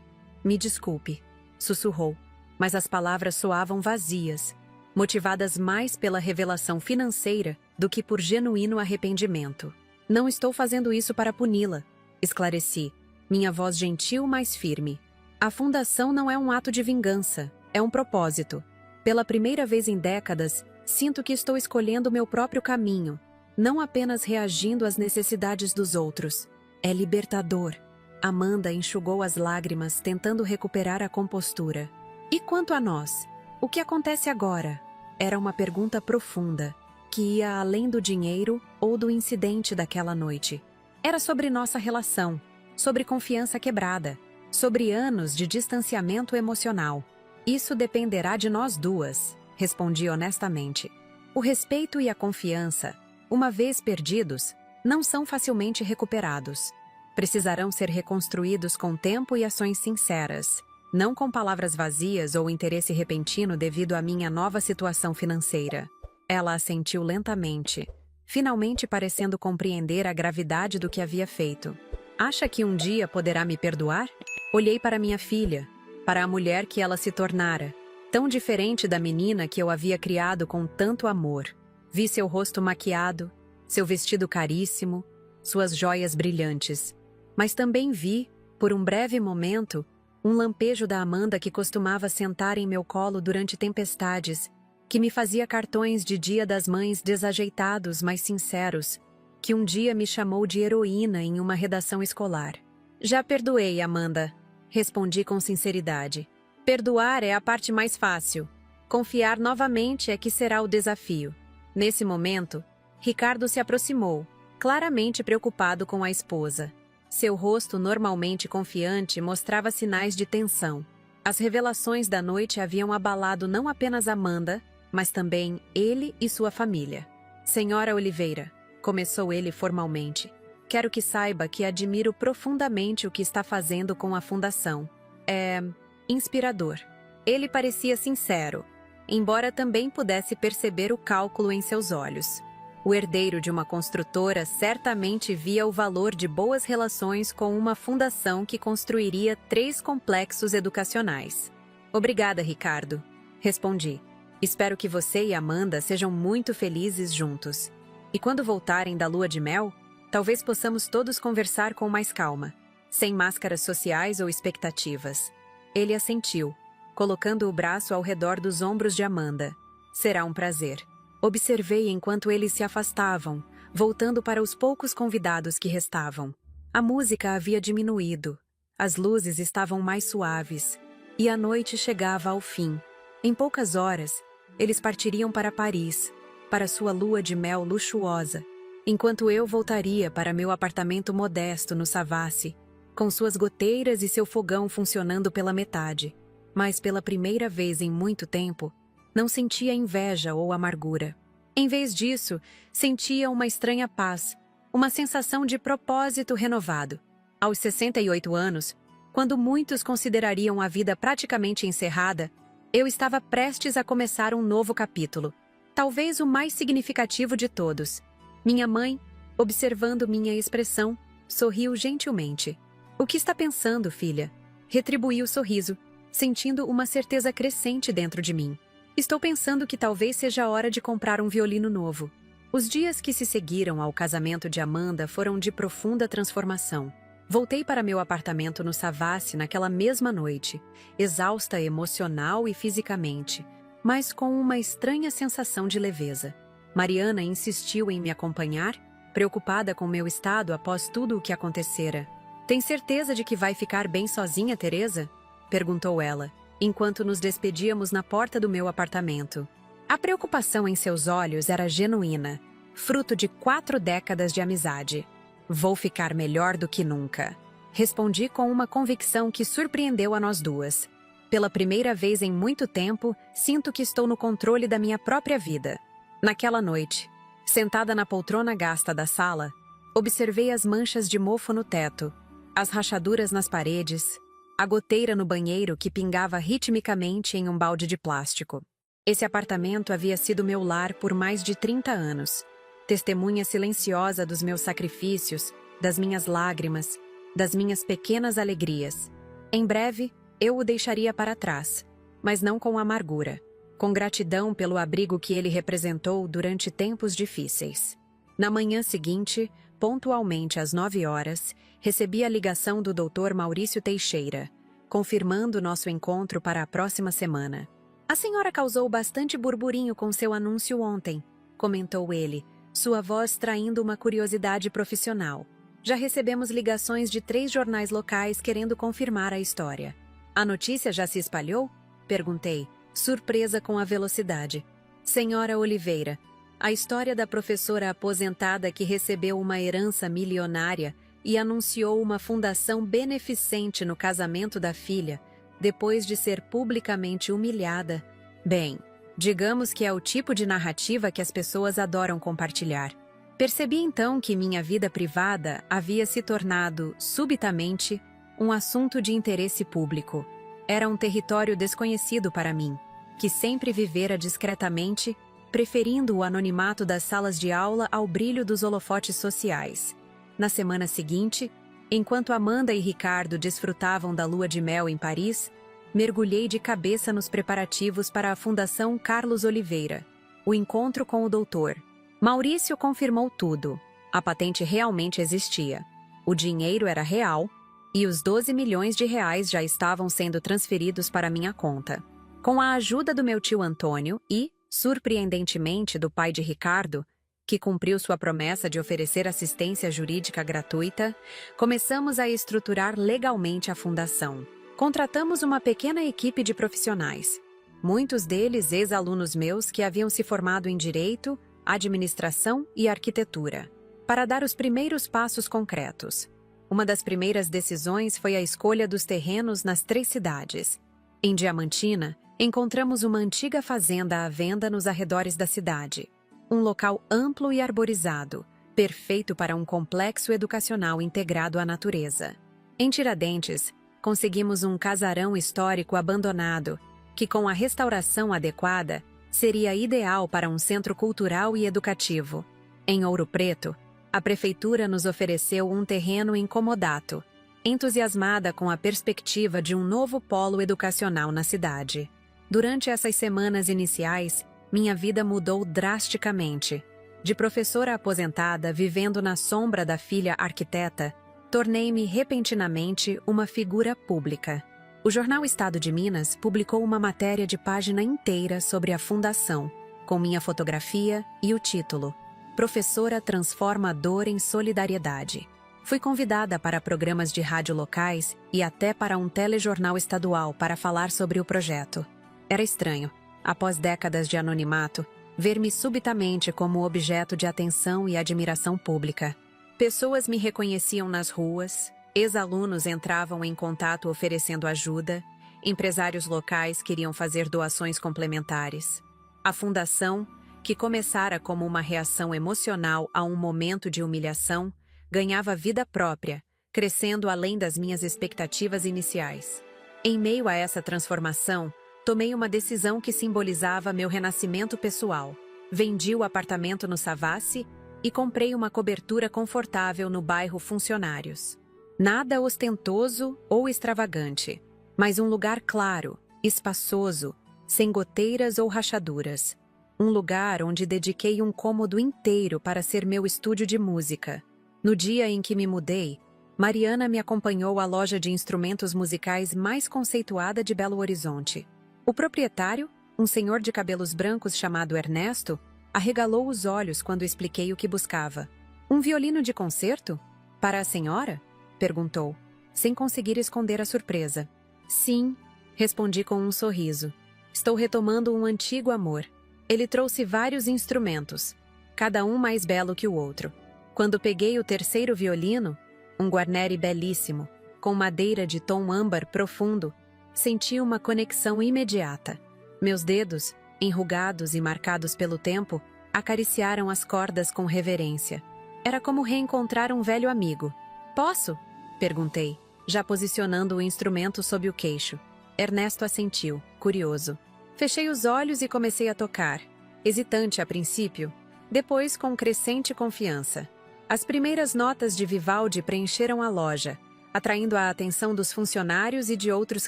"Me desculpe", sussurrou, mas as palavras soavam vazias, motivadas mais pela revelação financeira do que por genuíno arrependimento. "Não estou fazendo isso para puni-la", esclareci, minha voz gentil, mas firme. "A fundação não é um ato de vingança, é um propósito. Pela primeira vez em décadas, sinto que estou escolhendo meu próprio caminho, não apenas reagindo às necessidades dos outros. É libertador. Amanda enxugou as lágrimas, tentando recuperar a compostura. E quanto a nós? O que acontece agora? Era uma pergunta profunda, que ia além do dinheiro ou do incidente daquela noite. Era sobre nossa relação, sobre confiança quebrada, sobre anos de distanciamento emocional. Isso dependerá de nós duas, respondi honestamente. O respeito e a confiança, uma vez perdidos, não são facilmente recuperados. Precisarão ser reconstruídos com tempo e ações sinceras, não com palavras vazias ou interesse repentino devido à minha nova situação financeira. Ela assentiu lentamente, finalmente parecendo compreender a gravidade do que havia feito. Acha que um dia poderá me perdoar? Olhei para minha filha, para a mulher que ela se tornara, tão diferente da menina que eu havia criado com tanto amor. Vi seu rosto maquiado, seu vestido caríssimo, suas joias brilhantes. Mas também vi, por um breve momento, um lampejo da Amanda que costumava sentar em meu colo durante tempestades, que me fazia cartões de Dia das Mães desajeitados, mas sinceros, que um dia me chamou de heroína em uma redação escolar. Já perdoei, Amanda, respondi com sinceridade. Perdoar é a parte mais fácil. Confiar novamente é que será o desafio. Nesse momento, Ricardo se aproximou, claramente preocupado com a esposa. Seu rosto normalmente confiante mostrava sinais de tensão. As revelações da noite haviam abalado não apenas Amanda, mas também ele e sua família. Senhora Oliveira, começou ele formalmente, quero que saiba que admiro profundamente o que está fazendo com a fundação. É inspirador. Ele parecia sincero, embora também pudesse perceber o cálculo em seus olhos. O herdeiro de uma construtora certamente via o valor de boas relações com uma fundação que construiria 3 complexos educacionais. Obrigada, Ricardo, respondi. Espero que você e Amanda sejam muito felizes juntos. E quando voltarem da lua de mel, talvez possamos todos conversar com mais calma, sem máscaras sociais ou expectativas. Ele assentiu, colocando o braço ao redor dos ombros de Amanda. Será um prazer. Observei enquanto eles se afastavam, voltando para os poucos convidados que restavam. A música havia diminuído, as luzes estavam mais suaves, e a noite chegava ao fim. Em poucas horas, eles partiriam para Paris, para sua lua de mel luxuosa, enquanto eu voltaria para meu apartamento modesto no Savassi, com suas goteiras e seu fogão funcionando pela metade. Mas pela primeira vez em muito tempo, não sentia inveja ou amargura. Em vez disso, sentia uma estranha paz, uma sensação de propósito renovado. Aos 68 anos, quando muitos considerariam a vida praticamente encerrada, eu estava prestes a começar um novo capítulo, talvez o mais significativo de todos. Minha mãe, observando minha expressão, sorriu gentilmente. O que está pensando, filha? Retribuí o sorriso, sentindo uma certeza crescente dentro de mim. Estou pensando que talvez seja a hora de comprar um violino novo. Os dias que se seguiram ao casamento de Amanda foram de profunda transformação. Voltei para meu apartamento no Savassi naquela mesma noite, exausta emocional e fisicamente, mas com uma estranha sensação de leveza. Mariana insistiu em me acompanhar, preocupada com meu estado após tudo o que acontecera. Tem certeza de que vai ficar bem sozinha, Teresa? Perguntou ela, enquanto nos despedíamos na porta do meu apartamento. A preocupação em seus olhos era genuína, fruto de 4 décadas de amizade. Vou ficar melhor do que nunca. Respondi com uma convicção que surpreendeu a nós duas. Pela primeira vez em muito tempo, sinto que estou no controle da minha própria vida. Naquela noite, sentada na poltrona gasta da sala, observei as manchas de mofo no teto, as rachaduras nas paredes, a goteira no banheiro que pingava ritmicamente em um balde de plástico. Esse apartamento havia sido meu lar por mais de 30 anos, testemunha silenciosa dos meus sacrifícios, das minhas lágrimas, das minhas pequenas alegrias. Em breve, eu o deixaria para trás, mas não com amargura, com gratidão pelo abrigo que ele representou durante tempos difíceis. Na manhã seguinte, pontualmente às 9 horas, recebi a ligação do Dr. Maurício Teixeira, confirmando nosso encontro para a próxima semana. A senhora causou bastante burburinho com seu anúncio ontem, comentou ele, sua voz traindo uma curiosidade profissional. Já recebemos ligações de 3 jornais locais querendo confirmar a história. A notícia já se espalhou? Perguntei, surpresa com a velocidade. Senhora Oliveira, a história da professora aposentada que recebeu uma herança milionária e anunciou uma fundação beneficente no casamento da filha, depois de ser publicamente humilhada. Bem, digamos que é o tipo de narrativa que as pessoas adoram compartilhar. Percebi então que minha vida privada havia se tornado, subitamente, um assunto de interesse público. Era um território desconhecido para mim, que sempre vivera discretamente, preferindo o anonimato das salas de aula ao brilho dos holofotes sociais. Na semana seguinte, enquanto Amanda e Ricardo desfrutavam da lua de mel em Paris, mergulhei de cabeça nos preparativos para a Fundação Carlos Oliveira, o encontro com o doutor. Maurício confirmou tudo. A patente realmente existia. O dinheiro era real e os 12 milhões de reais já estavam sendo transferidos para minha conta. Com a ajuda do meu tio Antônio e, surpreendentemente, do pai de Ricardo, que cumpriu sua promessa de oferecer assistência jurídica gratuita, começamos a estruturar legalmente a fundação. Contratamos uma pequena equipe de profissionais, muitos deles ex-alunos meus que haviam se formado em Direito, Administração e Arquitetura, para dar os primeiros passos concretos. Uma das primeiras decisões foi a escolha dos terrenos nas 3 cidades. Em Diamantina, encontramos uma antiga fazenda à venda nos arredores da cidade. Um local amplo e arborizado, perfeito para um complexo educacional integrado à natureza. Em Tiradentes, conseguimos um casarão histórico abandonado, que com a restauração adequada, seria ideal para um centro cultural e educativo. Em Ouro Preto, a prefeitura nos ofereceu um terreno em comodato, entusiasmada com a perspectiva de um novo polo educacional na cidade. Durante essas semanas iniciais, minha vida mudou drasticamente. De professora aposentada vivendo na sombra da filha arquiteta, tornei-me repentinamente uma figura pública. O jornal Estado de Minas publicou uma matéria de página inteira sobre a fundação, com minha fotografia e o título Professora transforma dor em solidariedade. Fui convidada para programas de rádio locais e até para um telejornal estadual para falar sobre o projeto. Era estranho, após décadas de anonimato, ver-me subitamente como objeto de atenção e admiração pública. Pessoas me reconheciam nas ruas, ex-alunos entravam em contato oferecendo ajuda, empresários locais queriam fazer doações complementares. A fundação, que começara como uma reação emocional a um momento de humilhação, ganhava vida própria, crescendo além das minhas expectativas iniciais. Em meio a essa transformação, tomei uma decisão que simbolizava meu renascimento pessoal. Vendi o apartamento no Savassi e comprei uma cobertura confortável no bairro Funcionários. Nada ostentoso ou extravagante, mas um lugar claro, espaçoso, sem goteiras ou rachaduras. Um lugar onde dediquei um cômodo inteiro para ser meu estúdio de música. No dia em que me mudei, Mariana me acompanhou à loja de instrumentos musicais mais conceituada de Belo Horizonte. O proprietário, um senhor de cabelos brancos chamado Ernesto, arregalou os olhos quando expliquei o que buscava. Um violino de concerto? Para a senhora? Perguntou, sem conseguir esconder a surpresa. Sim, respondi com um sorriso. Estou retomando um antigo amor. Ele trouxe vários instrumentos, cada um mais belo que o outro. Quando peguei o terceiro violino, um Guarneri belíssimo, com madeira de tom âmbar profundo, senti uma conexão imediata. Meus dedos, enrugados e marcados pelo tempo, acariciaram as cordas com reverência. Era como reencontrar um velho amigo. Posso? Perguntei, já posicionando o instrumento sob o queixo. Ernesto assentiu, curioso. Fechei os olhos e comecei a tocar, hesitante a princípio, depois com crescente confiança. As primeiras notas de Vivaldi preencheram a loja, atraindo a atenção dos funcionários e de outros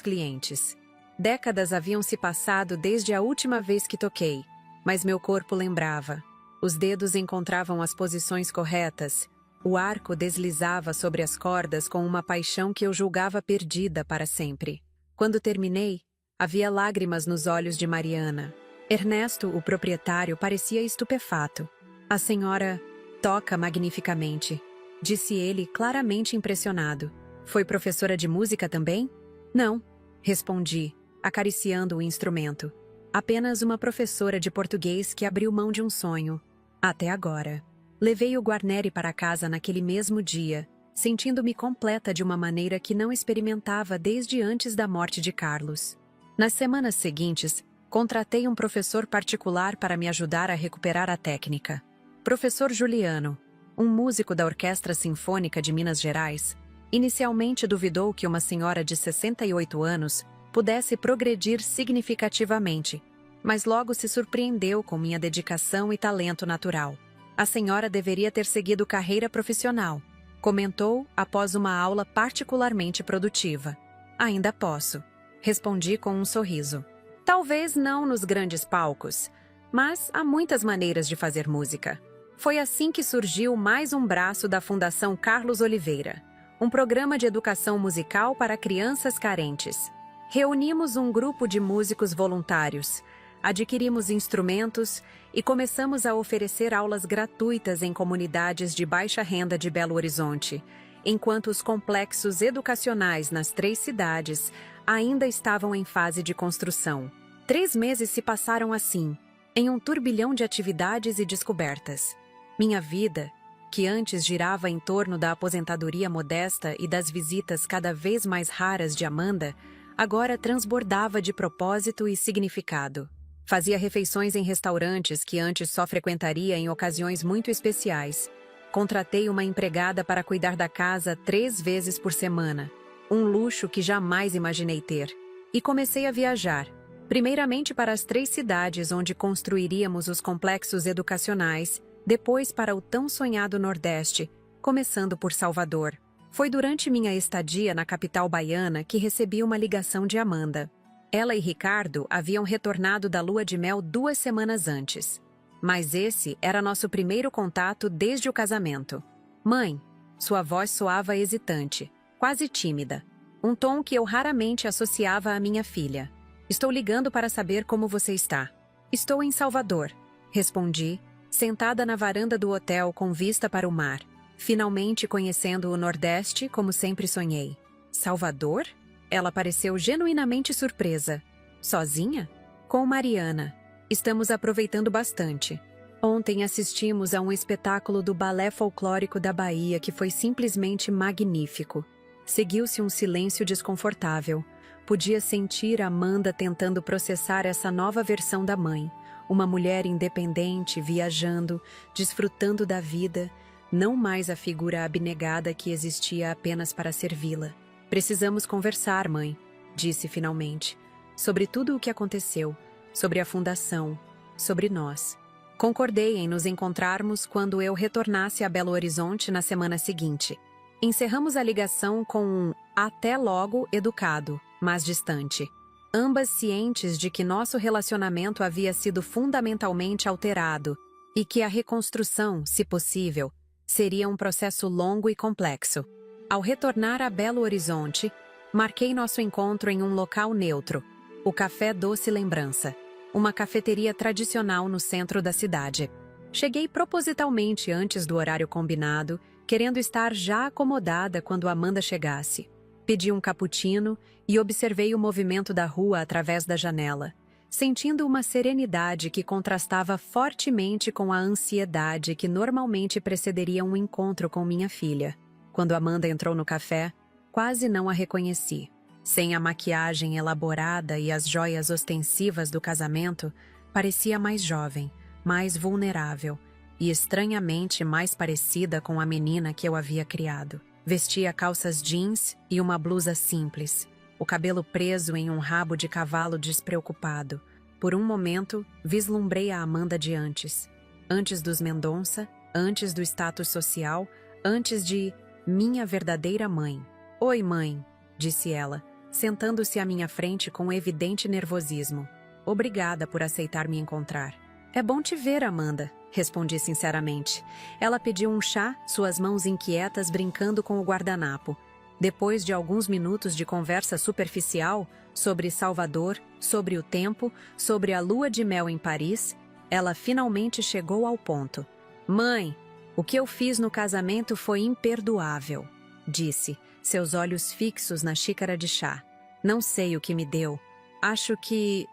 clientes. Décadas haviam se passado desde a última vez que toquei, mas meu corpo lembrava. Os dedos encontravam as posições corretas, o arco deslizava sobre as cordas com uma paixão que eu julgava perdida para sempre. Quando terminei, havia lágrimas nos olhos de Mariana. Ernesto, o proprietário, parecia estupefato. A senhora toca magnificamente, disse ele claramente impressionado. Foi professora de música também? Não, respondi, acariciando o instrumento. Apenas uma professora de português que abriu mão de um sonho. Até agora. Levei o Guarneri para casa naquele mesmo dia, sentindo-me completa de uma maneira que não experimentava desde antes da morte de Carlos. Nas semanas seguintes, contratei um professor particular para me ajudar a recuperar a técnica. Professor Juliano, um músico da Orquestra Sinfônica de Minas Gerais, inicialmente duvidou que uma senhora de 68 anos pudesse progredir significativamente, mas logo se surpreendeu com minha dedicação e talento natural. A senhora deveria ter seguido carreira profissional, comentou após uma aula particularmente produtiva. Ainda posso, respondi com um sorriso. Talvez não nos grandes palcos, mas há muitas maneiras de fazer música. Foi assim que surgiu mais um braço da Fundação Carlos Oliveira, um programa de educação musical para crianças carentes. Reunimos um grupo de músicos voluntários, adquirimos instrumentos e começamos a oferecer aulas gratuitas em comunidades de baixa renda de Belo Horizonte, enquanto os complexos educacionais nas 3 cidades ainda estavam em fase de construção. 3 meses se passaram assim, em um turbilhão de atividades e descobertas. Minha vida, que antes girava em torno da aposentadoria modesta e das visitas cada vez mais raras de Amanda, agora transbordava de propósito e significado. Fazia refeições em restaurantes que antes só frequentaria em ocasiões muito especiais. Contratei uma empregada para cuidar da casa 3 vezes por semana, um luxo que jamais imaginei ter. E comecei a viajar, primeiramente para as 3 cidades onde construiríamos os complexos educacionais, depois para o tão sonhado Nordeste, começando por Salvador. Foi durante minha estadia na capital baiana que recebi uma ligação de Amanda. Ela e Ricardo haviam retornado da lua de mel 2 semanas antes. Mas esse era nosso primeiro contato desde o casamento. Mãe, sua voz soava hesitante, quase tímida. Um tom que eu raramente associava à minha filha. Estou ligando para saber como você está. Estou em Salvador, respondi, sentada na varanda do hotel com vista para o mar. Finalmente conhecendo o Nordeste como sempre sonhei. Salvador? Ela pareceu genuinamente surpresa. Sozinha? Com Mariana. Estamos aproveitando bastante. Ontem assistimos a um espetáculo do Balé Folclórico da Bahia que foi simplesmente magnífico. Seguiu-se um silêncio desconfortável. Podia sentir Amanda tentando processar essa nova versão da mãe. Uma mulher independente, viajando, desfrutando da vida, não mais a figura abnegada que existia apenas para servi-la. Precisamos conversar, mãe, disse finalmente, sobre tudo o que aconteceu, sobre a fundação, sobre nós. Concordei em nos encontrarmos quando eu retornasse a Belo Horizonte na semana seguinte. Encerramos a ligação com um até logo educado, mas distante. Ambas cientes de que nosso relacionamento havia sido fundamentalmente alterado e que a reconstrução, se possível, seria um processo longo e complexo. Ao retornar a Belo Horizonte, marquei nosso encontro em um local neutro, o Café Doce Lembrança, uma cafeteria tradicional no centro da cidade. Cheguei propositalmente antes do horário combinado, querendo estar já acomodada quando Amanda chegasse. Pedi um cappuccino e observei o movimento da rua através da janela, sentindo uma serenidade que contrastava fortemente com a ansiedade que normalmente precederia um encontro com minha filha. Quando Amanda entrou no café, quase não a reconheci. Sem a maquiagem elaborada e as joias ostensivas do casamento, parecia mais jovem, mais vulnerável e estranhamente mais parecida com a menina que eu havia criado. Vestia calças jeans e uma blusa simples, o cabelo preso em um rabo de cavalo despreocupado. Por um momento, vislumbrei a Amanda de antes. Antes dos Mendonça, antes do status social, antes de minha verdadeira mãe. Oi, mãe, disse ela, sentando-se à minha frente com evidente nervosismo. Obrigada por aceitar me encontrar. É bom te ver, Amanda, respondi sinceramente. Ela pediu um chá, suas mãos inquietas brincando com o guardanapo. Depois de alguns minutos de conversa superficial sobre Salvador, sobre o tempo, sobre a lua de mel em Paris, ela finalmente chegou ao ponto. Mãe, o que eu fiz no casamento foi imperdoável, disse, seus olhos fixos na xícara de chá. Não sei o que me deu. Acho que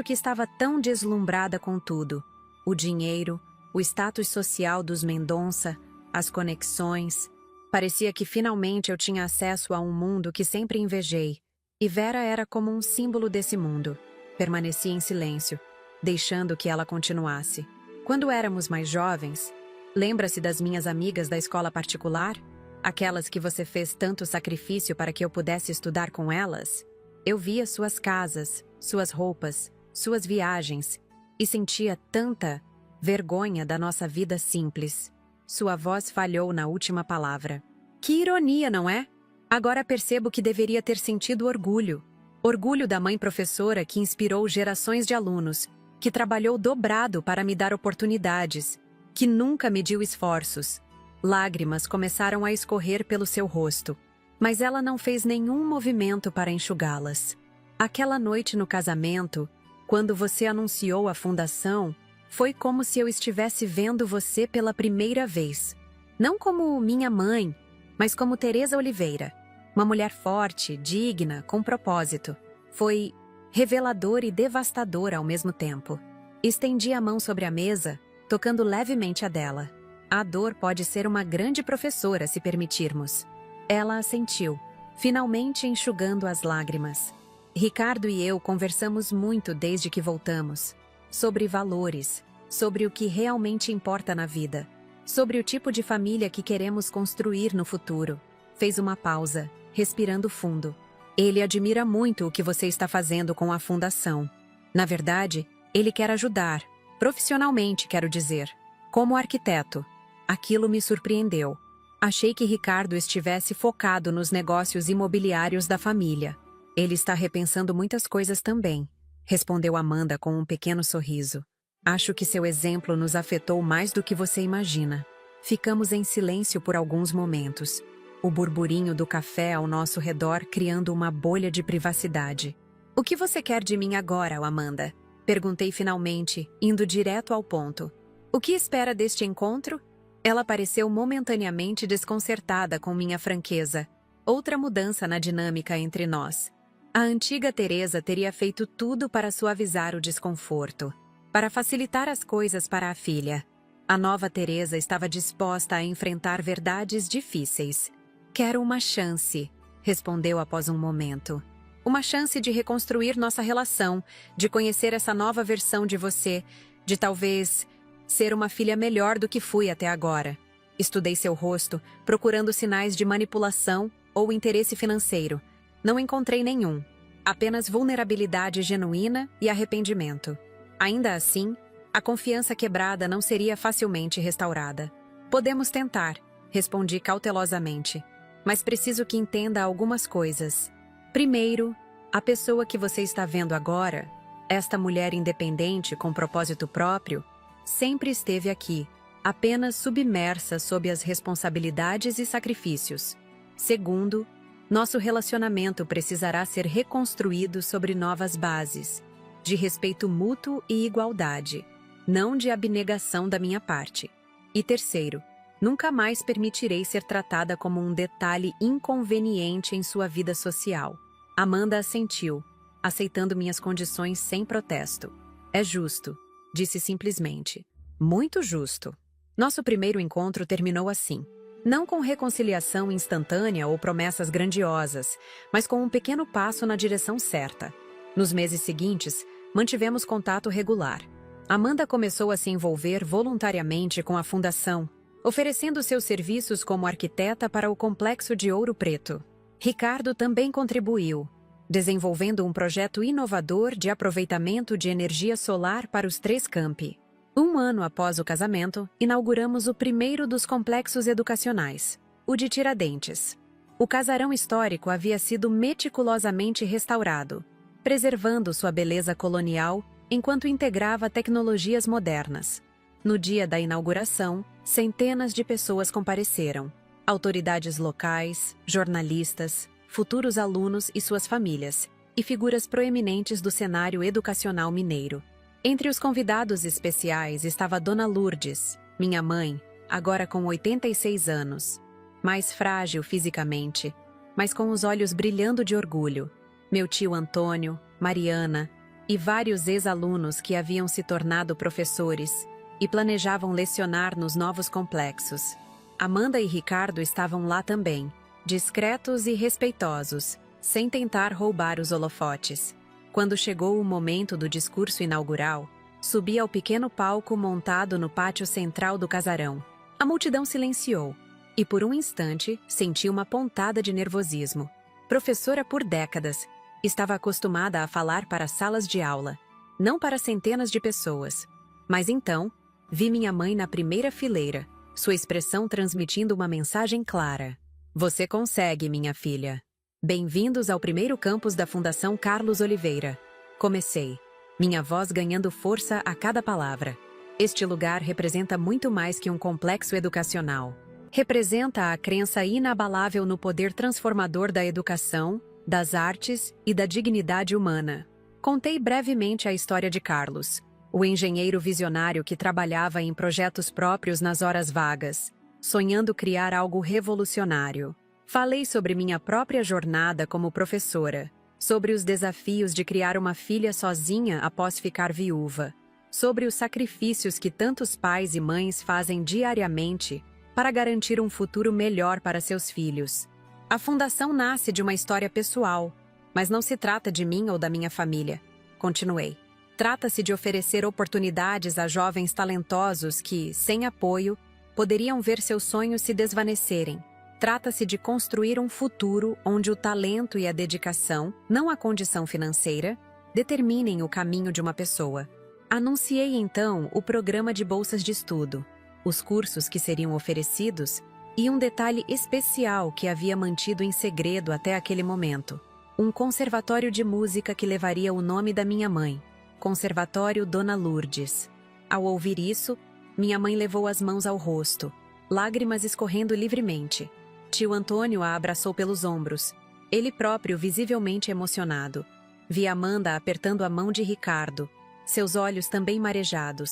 estava tão deslumbrada com tudo. O dinheiro, o status social dos Mendonça, as conexões. Parecia que finalmente eu tinha acesso a um mundo que sempre invejei. E Vera era como um símbolo desse mundo. Permaneci em silêncio, deixando que ela continuasse. Quando éramos mais jovens, lembra-se das minhas amigas da escola particular? Aquelas que você fez tanto sacrifício para que eu pudesse estudar com elas? Eu via suas casas, suas roupas, suas viagens, e sentia tanta vergonha da nossa vida simples. Sua voz falhou na última palavra. Que ironia, não é? Agora percebo que deveria ter sentido orgulho. Orgulho da mãe professora que inspirou gerações de alunos, que trabalhou dobrado para me dar oportunidades, que nunca mediu esforços. Lágrimas começaram a escorrer pelo seu rosto, mas ela não fez nenhum movimento para enxugá-las. Aquela noite no casamento, quando você anunciou a fundação, foi como se eu estivesse vendo você pela primeira vez. Não como minha mãe, mas como Teresa Oliveira. Uma mulher forte, digna, com propósito. Foi revelador e devastador ao mesmo tempo. Estendi a mão sobre a mesa, tocando levemente a dela. A dor pode ser uma grande professora, se permitirmos. Ela assentiu, finalmente enxugando as lágrimas. Ricardo e eu conversamos muito desde que voltamos. Sobre valores, sobre o que realmente importa na vida, sobre o tipo de família que queremos construir no futuro. Fez uma pausa, respirando fundo. Ele admira muito o que você está fazendo com a fundação. Na verdade, ele quer ajudar, profissionalmente, quero dizer, como arquiteto. Aquilo me surpreendeu. Achei que Ricardo estivesse focado nos negócios imobiliários da família. Ele está repensando muitas coisas também, respondeu Amanda com um pequeno sorriso. Acho que seu exemplo nos afetou mais do que você imagina. Ficamos em silêncio por alguns momentos. O burburinho do café ao nosso redor criando uma bolha de privacidade. O que você quer de mim agora, Amanda? Perguntei finalmente, indo direto ao ponto. O que espera deste encontro? Ela pareceu momentaneamente desconcertada com minha franqueza. Outra mudança na dinâmica entre nós. A antiga Teresa teria feito tudo para suavizar o desconforto, para facilitar as coisas para a filha. A nova Teresa estava disposta a enfrentar verdades difíceis. Quero uma chance, respondeu após um momento. Uma chance de reconstruir nossa relação, de conhecer essa nova versão de você, de talvez ser uma filha melhor do que fui até agora. Estudei seu rosto, procurando sinais de manipulação ou interesse financeiro. Não encontrei nenhum. Apenas vulnerabilidade genuína e arrependimento. Ainda assim, a confiança quebrada não seria facilmente restaurada. Podemos tentar, respondi cautelosamente. Mas preciso que entenda algumas coisas. Primeiro, a pessoa que você está vendo agora, esta mulher independente com propósito próprio, sempre esteve aqui, apenas submersa sob as responsabilidades e sacrifícios. Segundo, nosso relacionamento precisará ser reconstruído sobre novas bases, de respeito mútuo e igualdade, não de abnegação da minha parte. E terceiro, nunca mais permitirei ser tratada como um detalhe inconveniente em sua vida social. Amanda assentiu, aceitando minhas condições sem protesto. É justo, disse simplesmente. Muito justo. Nosso primeiro encontro terminou assim. Não com reconciliação instantânea ou promessas grandiosas, mas com um pequeno passo na direção certa. Nos meses seguintes, mantivemos contato regular. Amanda começou a se envolver voluntariamente com a fundação, oferecendo seus serviços como arquiteta para o Complexo de Ouro Preto. Ricardo também contribuiu, desenvolvendo um projeto inovador de aproveitamento de energia solar para os 3 campi. Um ano após o casamento, inauguramos o primeiro dos complexos educacionais, o de Tiradentes. O casarão histórico havia sido meticulosamente restaurado, preservando sua beleza colonial enquanto integrava tecnologias modernas. No dia da inauguração, centenas de pessoas compareceram. Autoridades locais, jornalistas, futuros alunos e suas famílias, e figuras proeminentes do cenário educacional mineiro. Entre os convidados especiais estava Dona Lourdes, Minha mãe, agora com 86 anos, mais frágil fisicamente, mas com os olhos brilhando de orgulho. Meu tio Antônio, Mariana e vários ex-alunos que haviam se tornado professores e planejavam lecionar nos novos complexos. Amanda e Ricardo estavam lá também, discretos e respeitosos, sem tentar roubar os holofotes. Quando chegou o momento do discurso inaugural, subi ao pequeno palco montado no pátio central do casarão. A multidão silenciou, e por um instante senti uma pontada de nervosismo. Professora por décadas, estava acostumada a falar para salas de aula, não para centenas de pessoas. Mas então, vi minha mãe na primeira fileira, sua expressão transmitindo uma mensagem clara. Você consegue, minha filha. Bem-vindos ao primeiro campus da Fundação Carlos Oliveira. Comecei, minha voz ganhando força a cada palavra. Este lugar representa muito mais que um complexo educacional. Representa a crença inabalável no poder transformador da educação, das artes e da dignidade humana. Contei brevemente a história de Carlos, o engenheiro visionário que trabalhava em projetos próprios nas horas vagas, sonhando criar algo revolucionário. Falei sobre minha própria jornada como professora, sobre os desafios de criar uma filha sozinha após ficar viúva, sobre os sacrifícios que tantos pais e mães fazem diariamente para garantir um futuro melhor para seus filhos. A fundação nasce de uma história pessoal, mas não se trata de mim ou da minha família. Continuei. Trata-se de oferecer oportunidades a jovens talentosos que, sem apoio, poderiam ver seus sonhos se desvanecerem. Trata-se de construir um futuro onde o talento e a dedicação, não a condição financeira, determinem o caminho de uma pessoa. Anunciei então o programa de bolsas de estudo, os cursos que seriam oferecidos e um detalhe especial que havia mantido em segredo até aquele momento: um conservatório de música que levaria o nome da minha mãe, Conservatório Dona Lourdes. Ao ouvir isso, minha mãe levou as mãos ao rosto, lágrimas escorrendo livremente. Tio Antônio a abraçou pelos ombros, ele próprio visivelmente emocionado. Vi Amanda apertando a mão de Ricardo, seus olhos também marejados.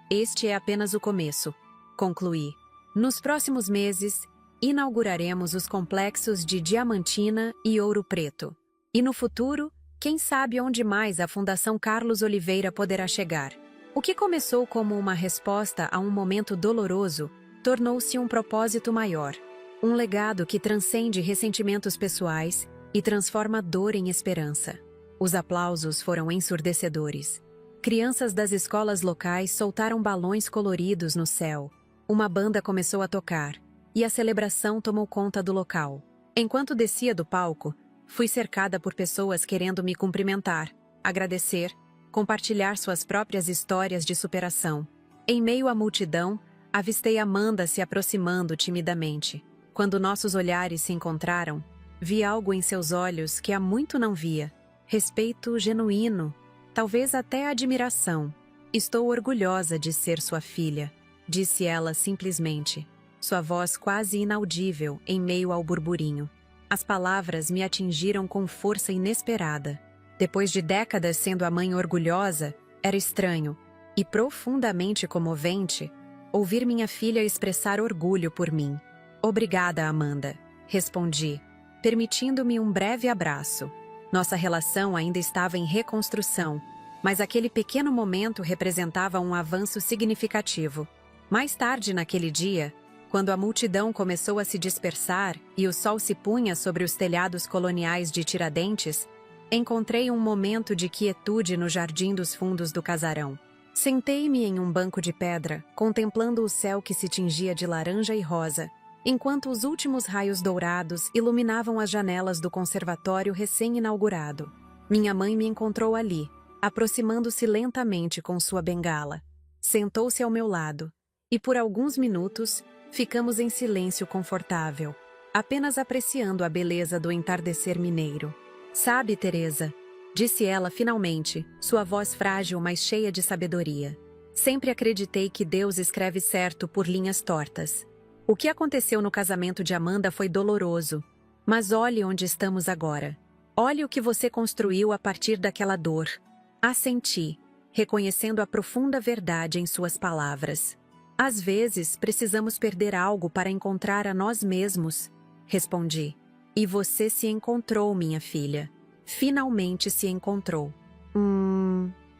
Este é apenas o começo, concluí. Nos próximos meses, inauguraremos os complexos de Diamantina e Ouro Preto. E no futuro, quem sabe onde mais a Fundação Carlos Oliveira poderá chegar. O que começou como uma resposta a um momento doloroso, tornou-se um propósito maior. Um legado que transcende ressentimentos pessoais e transforma dor em esperança. Os aplausos foram ensurdecedores. Crianças das escolas locais soltaram balões coloridos no céu. Uma banda começou a tocar, e a celebração tomou conta do local. Enquanto descia do palco, fui cercada por pessoas querendo me cumprimentar, agradecer, compartilhar suas próprias histórias de superação. Em meio à multidão, avistei Amanda se aproximando timidamente. Quando nossos olhares se encontraram, vi algo em seus olhos que há muito não via. Respeito genuíno, talvez até admiração. Estou orgulhosa de ser sua filha, disse ela simplesmente, sua voz quase inaudível em meio ao burburinho. As palavras me atingiram com força inesperada. Depois de décadas sendo a mãe orgulhosa, era estranho e profundamente comovente ouvir minha filha expressar orgulho por mim. Obrigada, Amanda, respondi, permitindo-me um breve abraço. Nossa relação ainda estava em reconstrução, mas aquele pequeno momento representava um avanço significativo. Mais tarde naquele dia, quando a multidão começou a se dispersar e o sol se punha sobre os telhados coloniais de Tiradentes, encontrei um momento de quietude no jardim dos fundos do casarão. Sentei-me em um banco de pedra, contemplando o céu que se tingia de laranja e rosa, enquanto os últimos raios dourados iluminavam as janelas do conservatório recém-inaugurado. Minha mãe me encontrou ali, aproximando-se lentamente com sua bengala. Sentou-se ao meu lado, e por alguns minutos ficamos em silêncio confortável, apenas apreciando a beleza do entardecer mineiro. Sabe, Teresa, disse ela finalmente, sua voz frágil, mas cheia de sabedoria. Sempre acreditei que Deus escreve certo por linhas tortas. O que aconteceu no casamento de Amanda foi doloroso, mas olhe onde estamos agora. Olhe o que você construiu a partir daquela dor. Assenti, reconhecendo a profunda verdade em suas palavras. Às vezes, precisamos perder algo para encontrar a nós mesmos, respondi. E você se encontrou, minha filha. Finalmente se encontrou.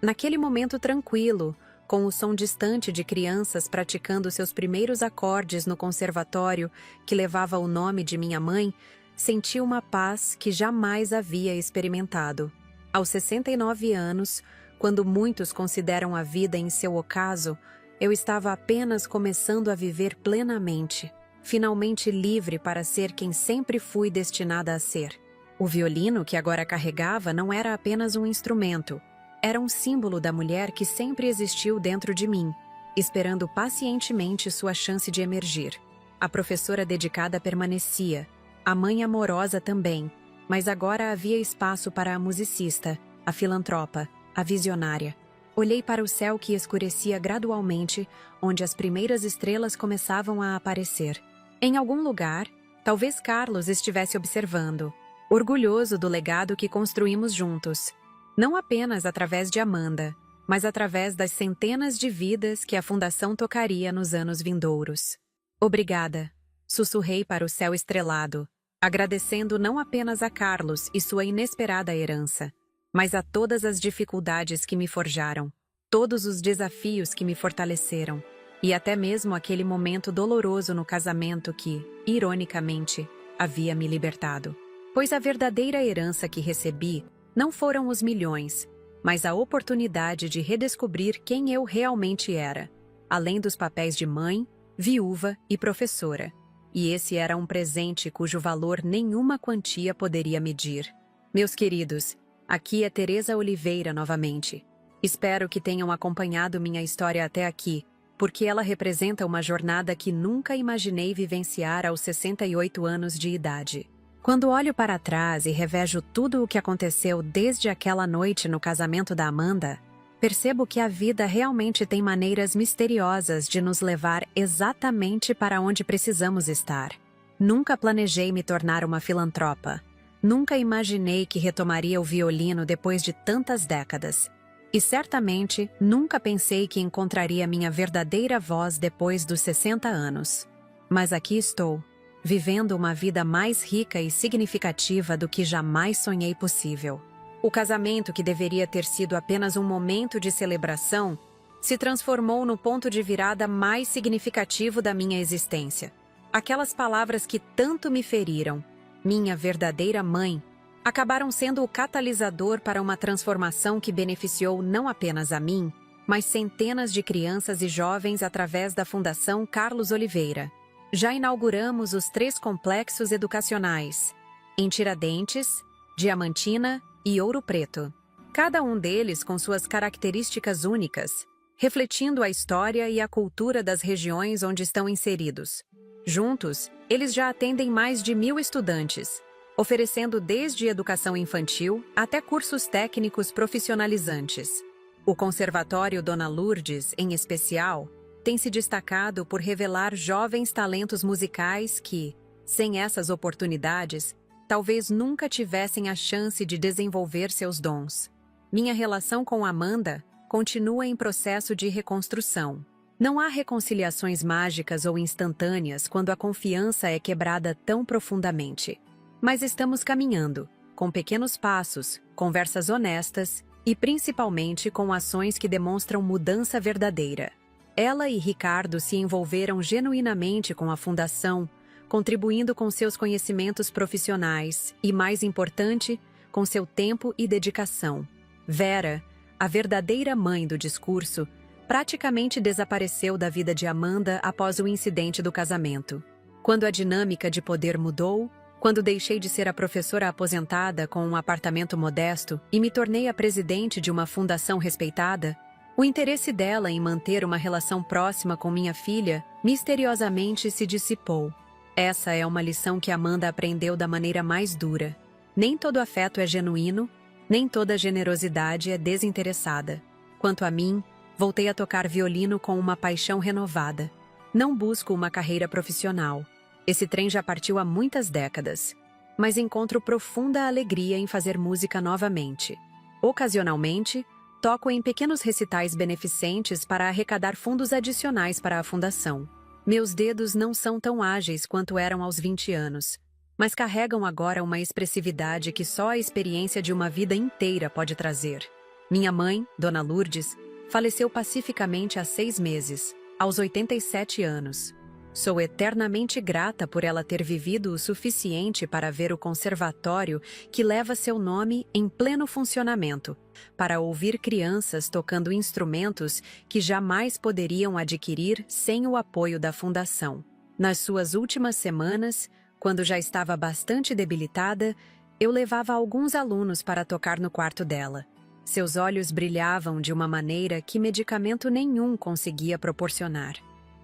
Naquele momento tranquilo, com o som distante de crianças praticando seus primeiros acordes no conservatório que levava o nome de minha mãe, senti uma paz que jamais havia experimentado. Aos 69 anos, quando muitos consideram a vida em seu ocaso, eu estava apenas começando a viver plenamente, finalmente livre para ser quem sempre fui destinada a ser. O violino que agora carregava não era apenas um instrumento, era um símbolo da mulher que sempre existiu dentro de mim, esperando pacientemente sua chance de emergir. A professora dedicada permanecia, a mãe amorosa também, mas agora havia espaço para a musicista, a filantropa, a visionária. Olhei para o céu que escurecia gradualmente, onde as primeiras estrelas começavam a aparecer. Em algum lugar, talvez Carlos estivesse observando, orgulhoso do legado que construímos juntos. Não apenas através de Amanda, mas através das centenas de vidas que a Fundação tocaria nos anos vindouros. Obrigada, sussurrei para o céu estrelado, agradecendo não apenas a Carlos e sua inesperada herança, mas a todas as dificuldades que me forjaram, todos os desafios que me fortaleceram, e até mesmo aquele momento doloroso no casamento que, ironicamente, havia me libertado. Pois a verdadeira herança que recebi não foram os milhões, mas a oportunidade de redescobrir quem eu realmente era, além dos papéis de mãe, viúva e professora. E esse era um presente cujo valor nenhuma quantia poderia medir. Meus queridos, aqui é Teresa Oliveira novamente. Espero que tenham acompanhado minha história até aqui, porque ela representa uma jornada que nunca imaginei vivenciar aos 68 anos de idade. Quando olho para trás e revejo tudo o que aconteceu desde aquela noite no casamento da Amanda, percebo que a vida realmente tem maneiras misteriosas de nos levar exatamente para onde precisamos estar. Nunca planejei me tornar uma filantropa. Nunca imaginei que retomaria o violino depois de tantas décadas. E certamente nunca pensei que encontraria minha verdadeira voz depois dos 60 anos. Mas aqui estou, vivendo uma vida mais rica e significativa do que jamais sonhei possível. O casamento, que deveria ter sido apenas um momento de celebração, se transformou no ponto de virada mais significativo da minha existência. Aquelas palavras que tanto me feriram, minha verdadeira mãe, acabaram sendo o catalisador para uma transformação que beneficiou não apenas a mim, mas centenas de crianças e jovens através da Fundação Carlos Oliveira. Já inauguramos os 3 complexos educacionais, em Tiradentes, Diamantina e Ouro Preto. Cada um deles com suas características únicas, refletindo a história e a cultura das regiões onde estão inseridos. Juntos, eles já atendem mais de 1.000 estudantes, oferecendo desde educação infantil até cursos técnicos profissionalizantes. O Conservatório Dona Lourdes, em especial, tem se destacado por revelar jovens talentos musicais que, sem essas oportunidades, talvez nunca tivessem a chance de desenvolver seus dons. Minha relação com Amanda continua em processo de reconstrução. Não há reconciliações mágicas ou instantâneas quando a confiança é quebrada tão profundamente. Mas estamos caminhando, com pequenos passos, conversas honestas e principalmente com ações que demonstram mudança verdadeira. Ela e Ricardo se envolveram genuinamente com a Fundação, contribuindo com seus conhecimentos profissionais e, mais importante, com seu tempo e dedicação. Vera, a verdadeira mãe do discurso, praticamente desapareceu da vida de Amanda após o incidente do casamento. Quando a dinâmica de poder mudou, quando deixei de ser a professora aposentada com um apartamento modesto e me tornei a presidente de uma fundação respeitada, o interesse dela em manter uma relação próxima com minha filha misteriosamente se dissipou. Essa é uma lição que Amanda aprendeu da maneira mais dura. Nem todo afeto é genuíno, nem toda generosidade é desinteressada. Quanto a mim, voltei a tocar violino com uma paixão renovada. Não busco uma carreira profissional. Esse trem já partiu há muitas décadas. Mas encontro profunda alegria em fazer música novamente. Ocasionalmente, Toco em pequenos recitais beneficentes para arrecadar fundos adicionais para a fundação. Meus dedos não são tão ágeis quanto eram aos 20 anos, mas carregam agora uma expressividade que só a experiência de uma vida inteira pode trazer. Minha mãe, Dona Lourdes, faleceu pacificamente há 6 meses, aos 87 anos. Sou eternamente grata por ela ter vivido o suficiente para ver o conservatório que leva seu nome em pleno funcionamento, para ouvir crianças tocando instrumentos que jamais poderiam adquirir sem o apoio da fundação. Nas suas últimas semanas, quando já estava bastante debilitada, eu levava alguns alunos para tocar no quarto dela. Seus olhos brilhavam de uma maneira que medicamento nenhum conseguia proporcionar.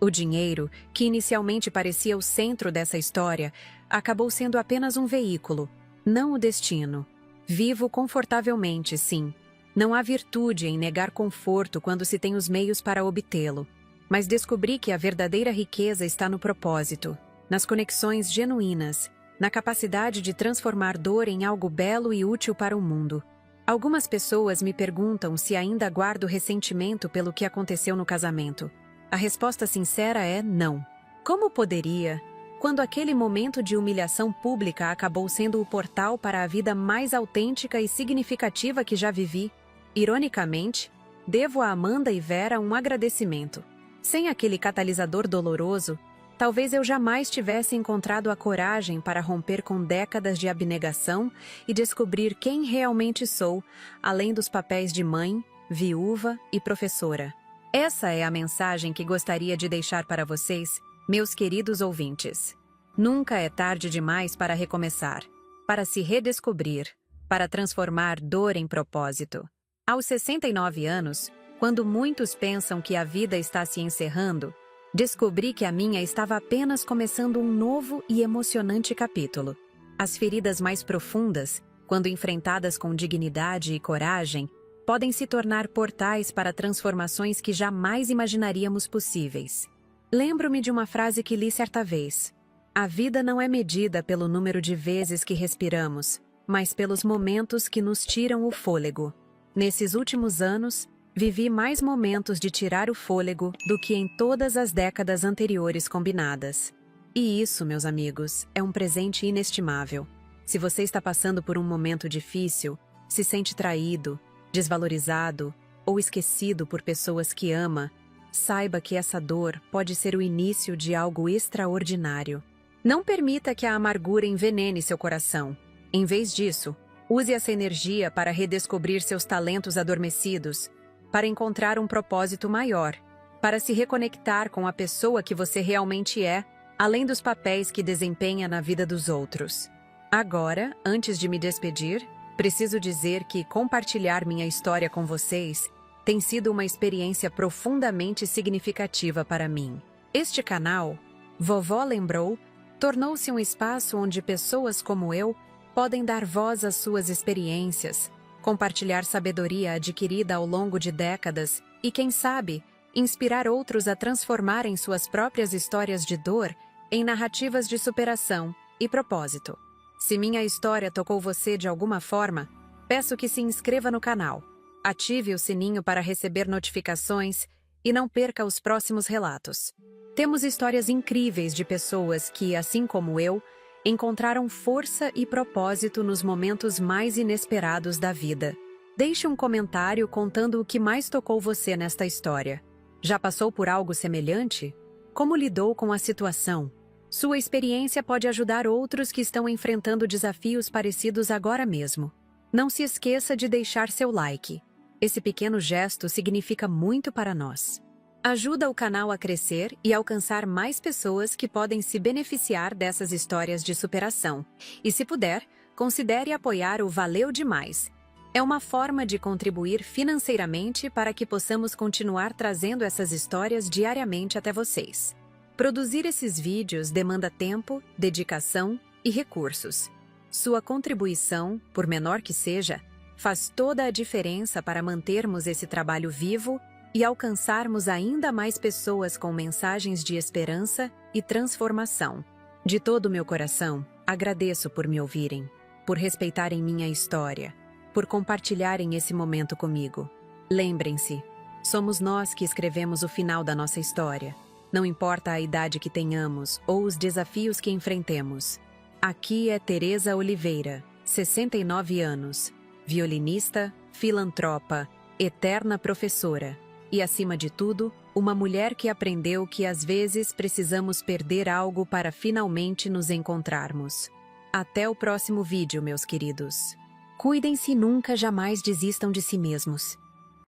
O dinheiro, que inicialmente parecia o centro dessa história, acabou sendo apenas um veículo, não o destino. Vivo confortavelmente, sim. Não há virtude em negar conforto quando se tem os meios para obtê-lo. Mas descobri que a verdadeira riqueza está no propósito, nas conexões genuínas, na capacidade de transformar dor em algo belo e útil para o mundo. Algumas pessoas me perguntam se ainda guardo ressentimento pelo que aconteceu no casamento. A resposta sincera é não. Como poderia, quando aquele momento de humilhação pública acabou sendo o portal para a vida mais autêntica e significativa que já vivi? Ironicamente, devo a Amanda e Vera um agradecimento. Sem aquele catalisador doloroso, talvez eu jamais tivesse encontrado a coragem para romper com décadas de abnegação e descobrir quem realmente sou, além dos papéis de mãe, viúva e professora. Essa é a mensagem que gostaria de deixar para vocês, meus queridos ouvintes. Nunca é tarde demais para recomeçar, para se redescobrir, para transformar dor em propósito. Aos 69 anos, quando muitos pensam que a vida está se encerrando, descobri que a minha estava apenas começando um novo e emocionante capítulo. As feridas mais profundas, quando enfrentadas com dignidade e coragem, podem se tornar portais para transformações que jamais imaginaríamos possíveis. Lembro-me de uma frase que li certa vez. A vida não é medida pelo número de vezes que respiramos, mas pelos momentos que nos tiram o fôlego. Nesses últimos anos, vivi mais momentos de tirar o fôlego do que em todas as décadas anteriores combinadas. E isso, meus amigos, é um presente inestimável. Se você está passando por um momento difícil, se sente traído, desvalorizado ou esquecido por pessoas que ama, saiba que essa dor pode ser o início de algo extraordinário. Não permita que a amargura envenene seu coração. Em vez disso, use essa energia para redescobrir seus talentos adormecidos, para encontrar um propósito maior, para se reconectar com a pessoa que você realmente é, além dos papéis que desempenha na vida dos outros. Agora, antes de me despedir, preciso dizer que compartilhar minha história com vocês tem sido uma experiência profundamente significativa para mim. Este canal, Vovó Lembrou, tornou-se um espaço onde pessoas como eu podem dar voz às suas experiências, compartilhar sabedoria adquirida ao longo de décadas e, quem sabe, inspirar outros a transformarem suas próprias histórias de dor em narrativas de superação e propósito. Se minha história tocou você de alguma forma, peço que se inscreva no canal, ative o sininho para receber notificações e não perca os próximos relatos. Temos histórias incríveis de pessoas que, assim como eu, encontraram força e propósito nos momentos mais inesperados da vida. Deixe um comentário contando o que mais tocou você nesta história. Já passou por algo semelhante? Como lidou com a situação? Sua experiência pode ajudar outros que estão enfrentando desafios parecidos agora mesmo. Não se esqueça de deixar seu like. Esse pequeno gesto significa muito para nós. Ajuda o canal a crescer e alcançar mais pessoas que podem se beneficiar dessas histórias de superação. E se puder, considere apoiar o Valeu Demais. É uma forma de contribuir financeiramente para que possamos continuar trazendo essas histórias diariamente até vocês. Produzir esses vídeos demanda tempo, dedicação e recursos. Sua contribuição, por menor que seja, faz toda a diferença para mantermos esse trabalho vivo e alcançarmos ainda mais pessoas com mensagens de esperança e transformação. De todo o meu coração, agradeço por me ouvirem, por respeitarem minha história, por compartilharem esse momento comigo. Lembrem-se, somos nós que escrevemos o final da nossa história. Não importa a idade que tenhamos ou os desafios que enfrentemos. Aqui é Tereza Oliveira, 69 anos, violinista, filantropa, eterna professora e, acima de tudo, uma mulher que aprendeu que às vezes precisamos perder algo para finalmente nos encontrarmos. Até o próximo vídeo, meus queridos. Cuidem-se e nunca jamais desistam de si mesmos.